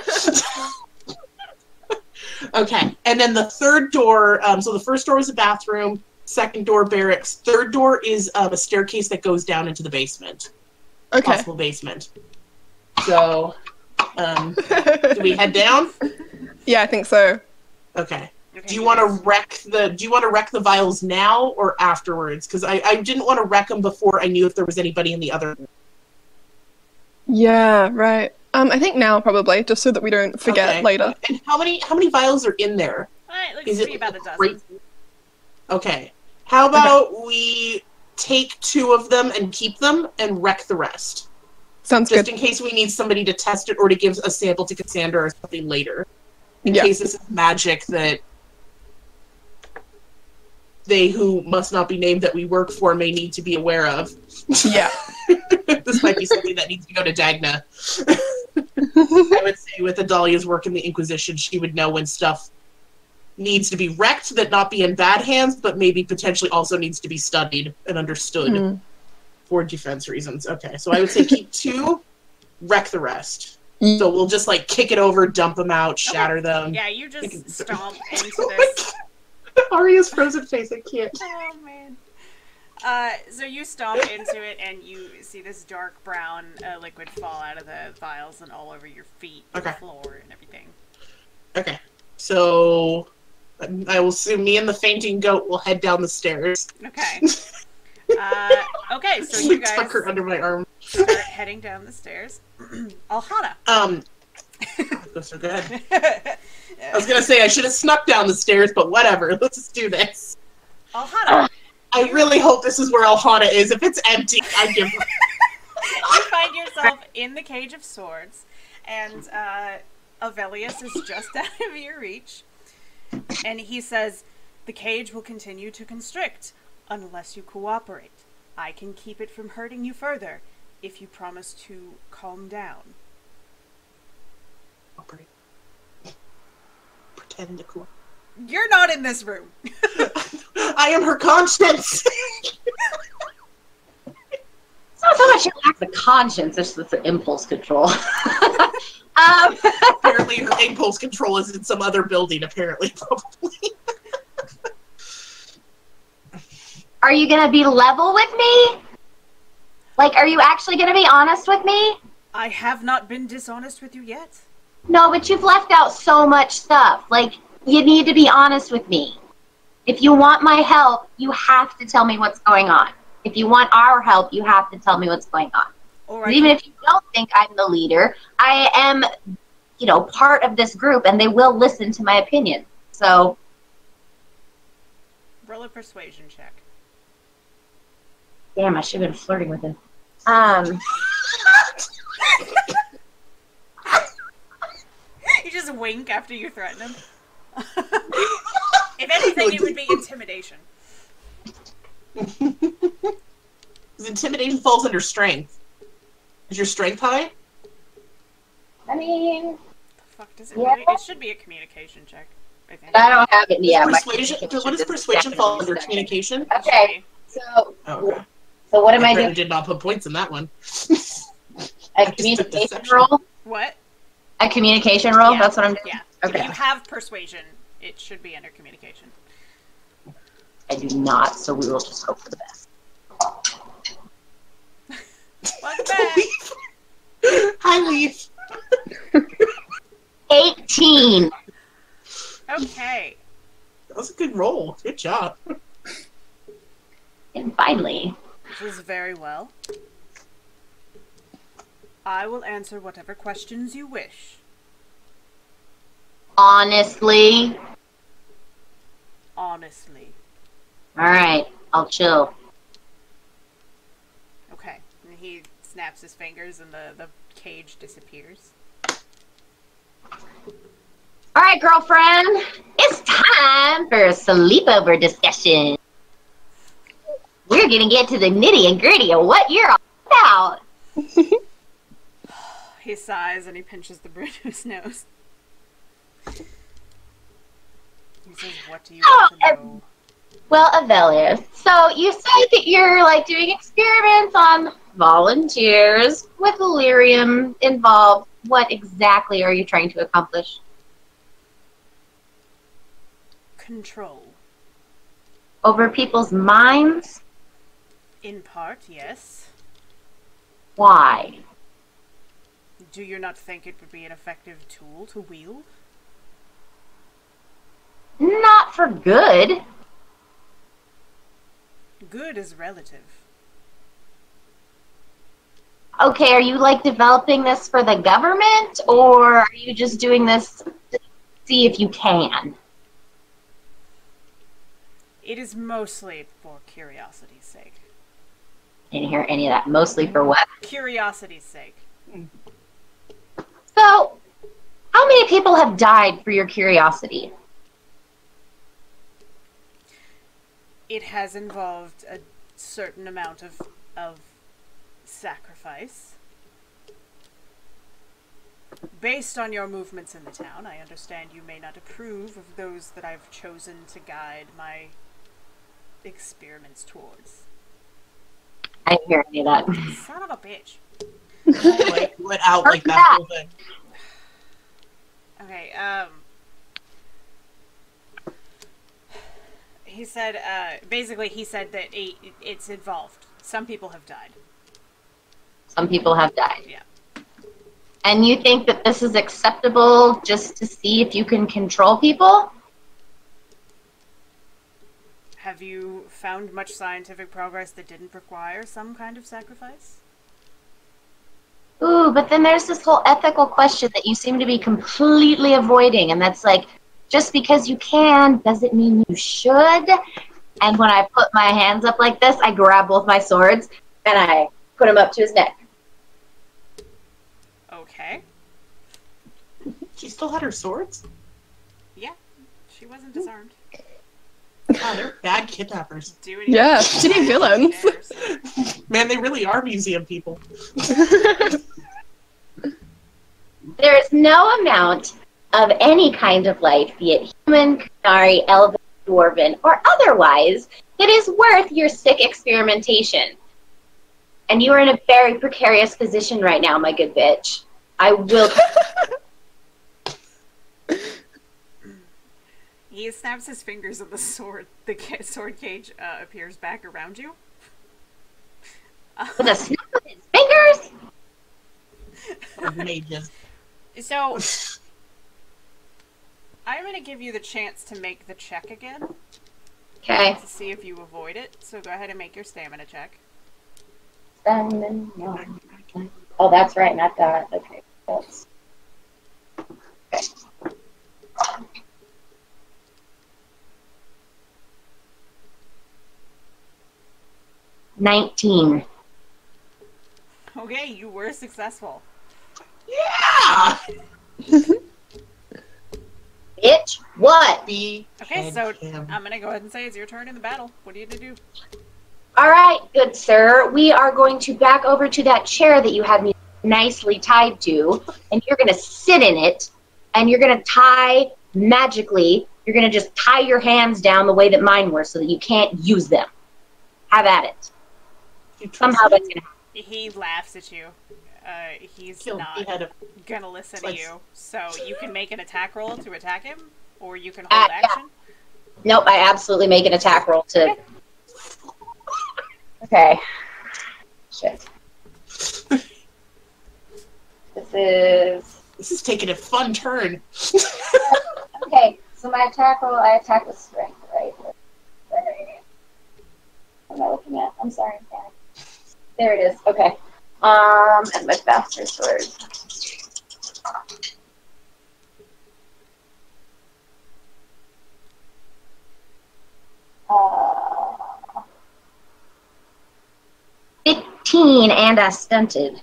Okay, and then the third door, so the first door was a bathroom, second door barracks, third door is a staircase that goes down into the basement. Okay. Possible basement. So, do we head down? Yeah, I think so. Okay. Do you want to wreck the vials now or afterwards? Because I didn't want to wreck them before I knew if there was anybody in the other. Yeah, right. I think now probably, just so that we don't forget later. And how many vials are in there? It looks to be about a dozen. Okay. How about we take 2 of them and keep them and wreck the rest? Sounds just good. In case we need somebody to test it or to give a sample to Cassandra or something later. In case this is magic that they who must not be named that we work for may need to be aware of. Yeah. This might be something that needs to go to Dagna. I would say with Idalya's work in the Inquisition, she would know when stuff needs to be wrecked that not be in bad hands, but maybe potentially also needs to be studied and understood for defense reasons. Okay, so I would say keep 2, wreck the rest. So we'll just like kick it over, dump them out, shatter them. Yeah, you just stomp into this. Aria's frozen face, I can't. Oh man. So you stomp into it, and you see this dark brown liquid fall out of the vials and all over your feet, and the floor, and everything. Okay, so I will assume me and the fainting goat will head down the stairs. Okay. Okay, so you guys tuck her under my arm. start heading down the stairs. Alhana. So go ahead. I was gonna say I should have snuck down the stairs, but whatever. Let's just do this. Alhana. I really hope this is where Alhana is. If it's empty, I give her. You find yourself in the Cage of Swords, and Avelius is just out of your reach. And he says, "The cage will continue to constrict unless you cooperate. I can keep it from hurting you further if you promise to calm down." Pretend to cooperate. You're not in this room. I am her conscience. It's not so much your lack of conscience, it's just the impulse control. Apparently her impulse control is in some other building, apparently, probably. Are you gonna be level with me? Like, are you actually gonna be honest with me? I have not been dishonest with you yet. No, but you've left out so much stuff. Like, you need to be honest with me. If you want my help, you have to tell me what's going on. If you want our help, you have to tell me what's going on. All right. Even if you don't think I'm the leader, I am, part of this group, and they will listen to my opinion. So, Roll a persuasion check. damn, I should have been flirting with him. You just wink after you threaten him. If anything, it would be intimidation. Intimidation falls under strength. Is your strength high? I mean, The fuck does it really? It should be a communication check, I think. I don't have it. Yeah, my Persuasion. communication What does is persuasion fall under? definitely Communication. It should Okay, be. so Oh, okay. what am I Apparently doing? did not put points in that one. A communication deception. roll? What? A communication roll? Yeah. That's what I'm doing? Yeah. Okay. If you have persuasion, it should be under communication. I do not, so we will just hope for the best. Welcome back. Hi, Leaf. 18. Okay. That was a good roll. Good job. And finally, This is very well. I will answer whatever questions you wish. honestly. Honestly. Alright, I'll chill. Okay. And he snaps his fingers and the cage disappears. Alright, girlfriend. It's time for a sleepover discussion. We're gonna get to the nitty and gritty of what you're all about. He sighs and he pinches the bridge of his nose. He says, "What do you want to know?" Well, Idalya, so you said that you're doing experiments on volunteers with Illyrium involved. What exactly are you trying to accomplish? Control. Over people's minds? In part, yes. Why? Do you not think it would be an effective tool to wield? Not for good. Good is relative. Okay, are you developing this for the government, or are you just doing this to see if you can? It is mostly for curiosity's sake. Didn't hear any of that. Mostly for what? Curiosity's sake. So, how many people have died for your curiosity? it has involved a certain amount of sacrifice. Based on your movements in the town, I understand you may not approve of those that I've chosen to guide my experiments towards. I didn't hear any of that. Son of a bitch. Like, let out like that whole thing. Okay, he said, basically he said that it's involved. Some people have died. Some people have died. Yeah. And you think that this is acceptable just to see if you can control people? Have you found much scientific progress that didn't require some kind of sacrifice? Ooh, but then there's this whole ethical question that you seem to be completely avoiding, and that's like, just because you can doesn't mean you should. And when I put my hands up like this, I grab both my swords and I put them up to his neck. Okay. She still had her swords? Yeah, she wasn't disarmed. Oh, they're bad kidnappers. Do it. Yeah, shitty villains. Man, they really are museum people. There is no amount of any kind of life, be it human, Kunari, elven, dwarven, or otherwise, that is worth your sick experimentation. And you are in a very precarious position right now, my good bitch. I will... He snaps his fingers and the sword sword cage appears back around you. With a snap of his fingers? Mages. So, I'm going to give you the chance to make the check again. Okay. To see if you avoid it. So go ahead and make your stamina check. Oh, that's right, not that. Okay. That's... Okay. 19. Okay, you were successful. Yeah! Bitch, what? Okay, so I'm gonna go ahead and say it's your turn in the battle. What are you gonna do? All right, good sir. We are going to back over to that chair that you had me nicely tied to, and you're gonna sit in it, and you're gonna tie magically. You're gonna just tie your hands down the way that mine were, so that you can't use them. Have at it. Somehow that's gonna happen. He laughs at you. He's Kill not gonna listen to you. So you can make an attack roll to attack him, or you can hold action. Yeah. Nope, I absolutely make an attack roll to... Okay. Shit. This is taking a fun turn. Okay, so my attack roll, I attack with strength, right? What am I looking at? I'm sorry. There it is. Okay. And my bastard sword. Uh, 15 and I stunted.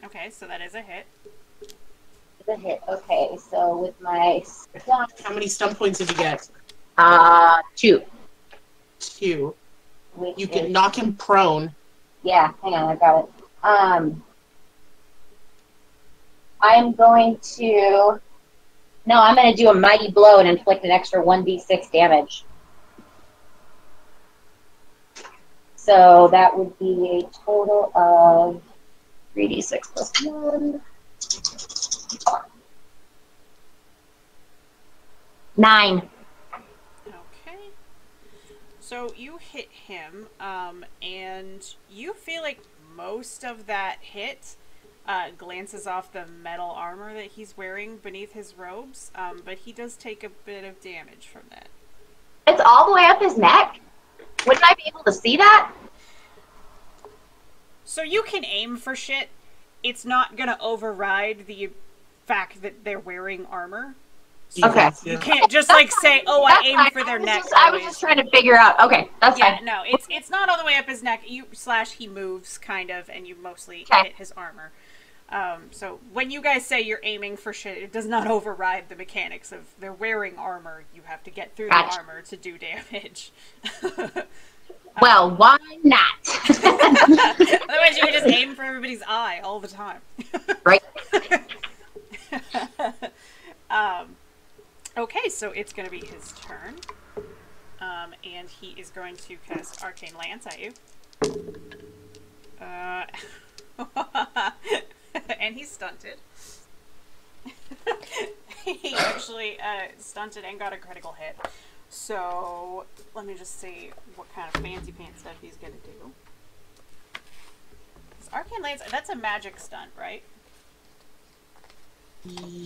Okay, so that is a hit. It's a hit. Okay, so with my stunt... How many stun points did you get? 2. 2. You can knock him prone. Yeah, hang on, I got it. I'm going to... No, I'm going to do a mighty blow and inflict an extra 1d6 damage. So that would be a total of 3d6 plus 1. 9. Okay. So you hit him, and you feel like most of that hit glances off the metal armor that he's wearing beneath his robes, but he does take a bit of damage from that. It's all the way up his neck? Wouldn't I be able to see that? So you can aim for shit. It's not gonna override the fact that they're wearing armor. So okay. You can't just like say, "Oh, I aimed for their neck." I was just trying to figure out. Okay, that's fine. No, it's not all the way up his neck. He moves kind of, and you mostly hit his armor. So when you guys say you're aiming for shit, it does not override the mechanics of they're wearing armor. You have to get through the armor to do damage. Well, why not? Otherwise, you would just aim for everybody's eye all the time. Right. Okay, so it's going to be his turn. And he is going to cast Arcane Lance at you. And he's stunted. He actually stunted and got a critical hit. So, let me just see what kind of fancy pants stuff he's going to do. Arcane Lance, that's a magic stunt, right?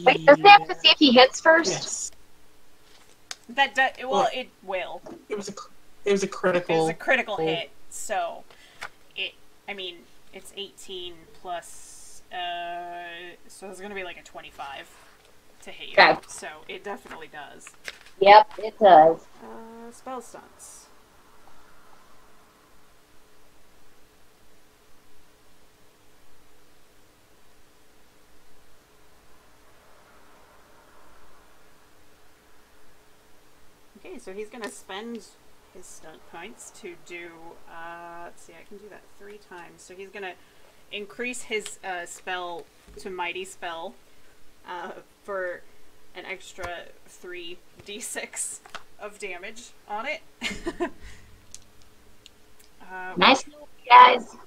Wait, doesn't he have to see if he hits first? Yes. Well, it will. It was a critical. It was a critical hit, so it's 18 plus, so it's gonna be like a 25 to hit you. Okay. So it definitely does. Yep, it does. Spell stunts. Okay, so he's gonna spend his stunt points to do, let's see, I can do that 3 times. So he's gonna increase his spell to Mighty Spell for an extra 3d6 of damage on it. Nice move, guys.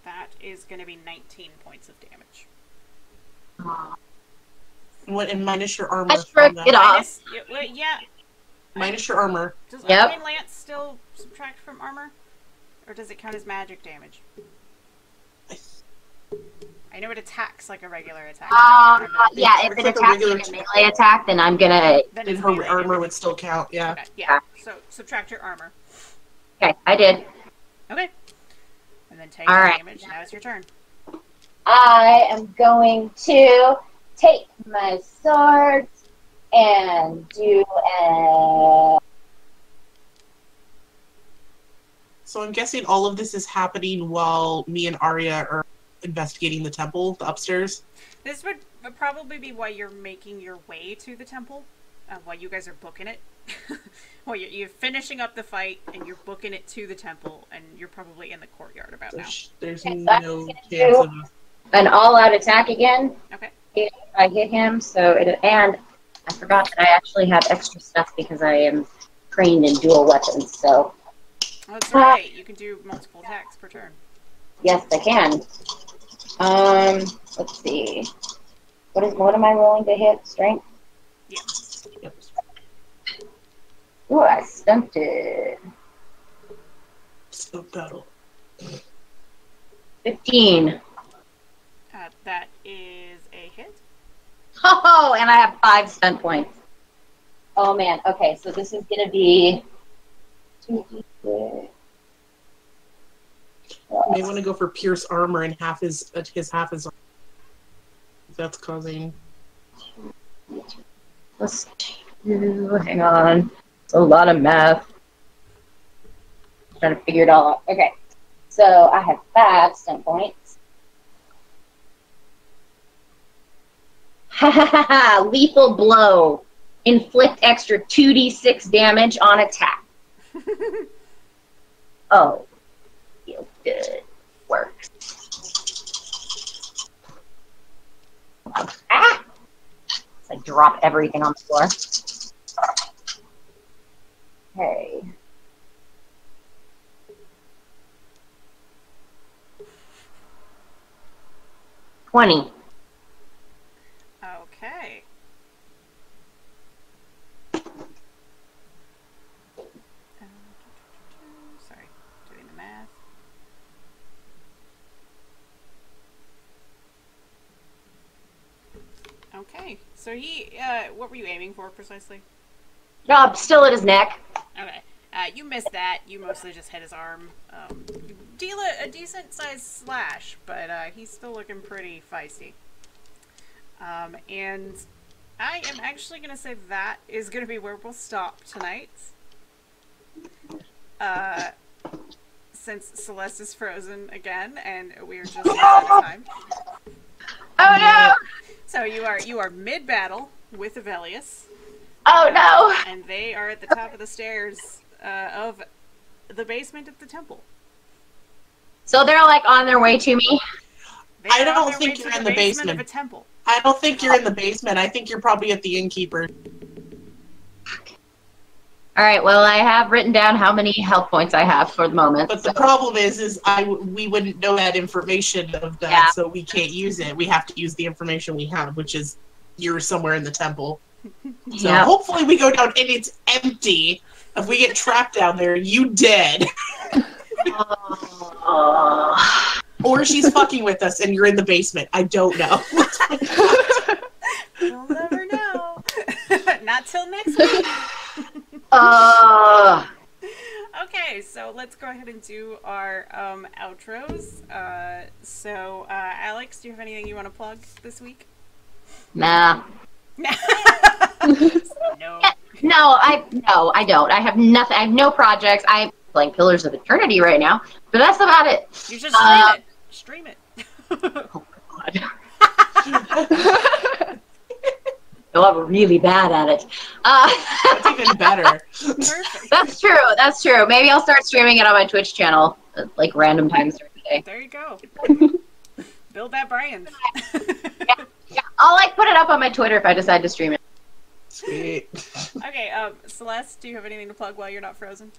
That is going to be 19 points of damage. What, and minus your armor. I shrugged it off. Yeah. Minus your armor. Does Yep. Arcane Lance still subtract from armor? Or does it count as magic damage? I know it attacks like a regular attack. Yeah, if it like a attacks regular like a melee attack, then I'm gonna... Then And it's her melee armor damage. would still count, yeah. Okay, yeah. So subtract your armor. Okay, I did. Okay. And then take All the right. damage. Now it's your turn. I am going to take my sword and do a... So I'm guessing all of this is happening while me and Aria are investigating the temple, the upstairs. This would probably be why you're making your way to the temple. While you guys are booking it. Well, you're finishing up the fight, and you're booking it to the temple, and you're probably in the courtyard about now. There's Okay, so I'm no just chance gonna of... an all-out attack again. Okay. If I hit him, and I forgot that I actually have extra stuff because I am trained in dual weapons, so... Oh, that's right. You can do multiple attacks per turn. Yes, I can. Let's see. What am I rolling to hit? Strength? Yeah. Yep. Ooh, I stunted. So battle. 15. That is a hit. Oh, and I have 5 stunt points. Oh man. Okay, so this is gonna be 2d6. You may want to go for Pierce armor and half his half his armor. That's causing... Plus 2. Hang on. It's a lot of math. I'm trying to figure it all out. Okay. So I have 5 stunt points. Ha ha ha ha! Lethal blow. Inflict extra 2d6 damage on attack. Oh. Feels good. Works. Ah! I drop everything on the floor. Okay. $20. Okay. Sorry, doing the math. Okay, so what were you aiming for precisely? No, I'm still at his neck. Okay, you missed that. You mostly just hit his arm. You deal a decent sized slash, but he's still looking pretty feisty. And I am actually going to say that is going to be where we'll stop tonight. Since Celeste is frozen again, and we're just out of time. Oh no! So you are mid-battle with Avelius. Oh no! And they are at the top of the stairs of the basement of the temple. So they're like on their way to me? I don't think you're in the basement of a temple. I don't think you're in the basement. I think you're probably at the innkeeper. Alright, well, I have written down how many health points I have for the moment. But the problem is we wouldn't know that information of that, so we can't use it. We have to use the information we have, which is you're somewhere in the temple. So hopefully we go down and it's empty. If we get trapped down there, you dead. Or she's fucking with us and you're in the basement. I don't know. You'll never know. Not till next week. Okay, so let's go ahead and do our outros. Alex, do you have anything you want to plug this week? Nah. No. No, I don't. I have nothing. I have no projects. I'm playing Pillars of Eternity right now, but that's about it. You should stream it. Stream it. Oh God. No, I'm really bad at it. That's even better. Perfect. That's true. That's true. Maybe I'll start streaming it on my Twitch channel, like random times during the day. There you go. Build that brand. Yeah, I'll like put it up on my Twitter if I decide to stream it. Sweet. Okay, Celeste, do you have anything to plug while you're not frozen?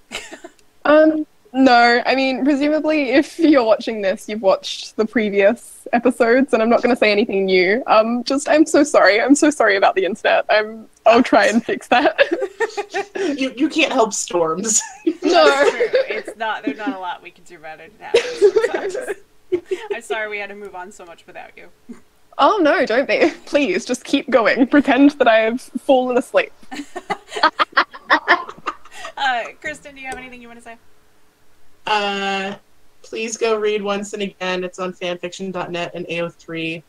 No, I mean, presumably if you're watching this, you've watched the previous episodes, and I'm not going to say anything new. I'm so sorry. I'm so sorry about the internet. I'll try and fix that. You can't help storms. No. It's not, there's not a lot we can do about it. It happens sometimes. I'm sorry we had to move on so much without you. Oh no, don't be. Please, just keep going. Pretend that I have fallen asleep. Kristen, do you have anything you want to say? Please go read Once and Again. It's on fanfiction.net and AO3. I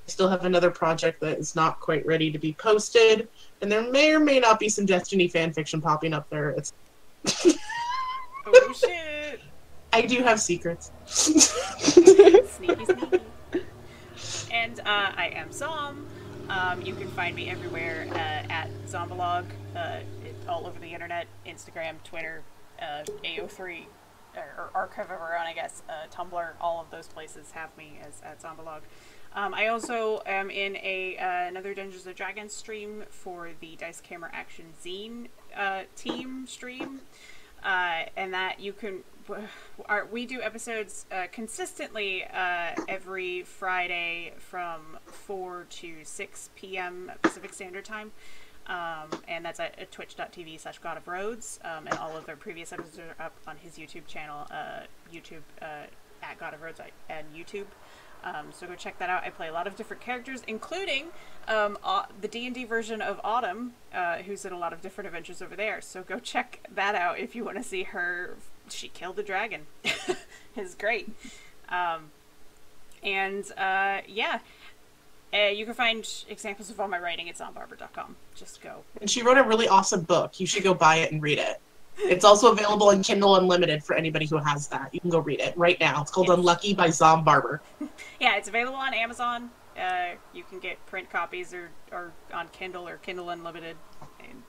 still have another project that is not quite ready to be posted, and there may or may not be some Destiny fanfiction popping up there. Oh shit! I do have secrets. Sneaky, sneaky. And I am Zom. You can find me everywhere at Zombolouge, all over the internet, Instagram, Twitter, AO3, or Archive of Our Own, I guess, Tumblr, all of those places have me as at Zombolouge. I also am in another Dungeons & Dragons stream for the Dice Camera Action Zine team stream, and that you can... we do episodes consistently every Friday from 4 to 6 p.m. Pacific Standard Time. And that's at twitch.tv/godofroads. And all of their previous episodes are up on his YouTube channel, YouTube at God of Roads and YouTube. So go check that out. I play a lot of different characters, including the D&D version of Autumn, who's in a lot of different adventures over there. So go check that out if you want to see her. She killed the dragon. It's great. Yeah. You can find examples of all my writing at zombarber.com. Just go. And she wrote a really awesome book. You should go buy it and read it. It's also available in Kindle Unlimited for anybody who has that. You can go read it right now. It's called Unlucky by Zom Barber. Yeah, it's available on Amazon. You can get print copies or on Kindle or Kindle Unlimited. And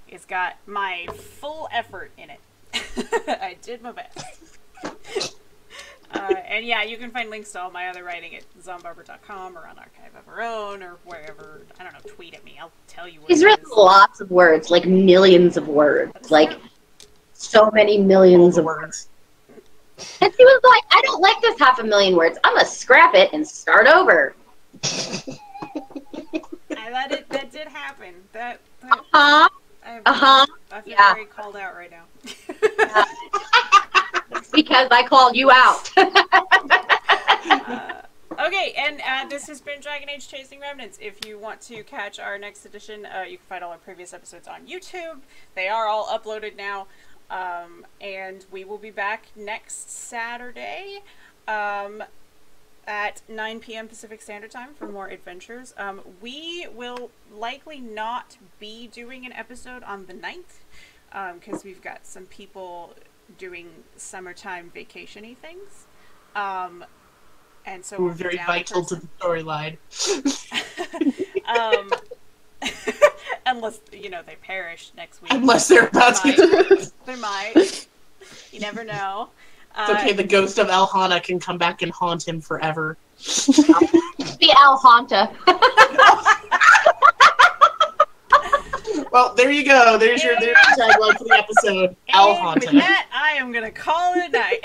it's got my full effort in it. I did my best. And yeah, you can find links to all my other writing at zombarber.com or on Archive of Our Own or wherever. I don't know, tweet at me. I'll tell you what He's written lots of words, like millions of words. Like, so many millions of words. And he was like, I don't like this 500,000 words. I'm going to scrap it and start over. That did happen. Uh-huh. I feel very called out right now. Because I called you out. Okay, and this has been Dragon Age Chasing Remnants. If you want to catch our next edition, you can find all our previous episodes on YouTube. They are all uploaded now. And we will be back next Saturday. at 9 p.m. Pacific Standard Time for more adventures. We will likely not be doing an episode on the 9th, because we've got some people doing summertime vacation-y things. And so we're very vital to the storyline. Unless, they perish next week. Unless they're about to. They might. You never know. It's okay, the ghost of Alhana can come back and haunt him forever. Be Alhanta. Well, there you go. There's your tagline for the episode. And with that, I am going to call it a night.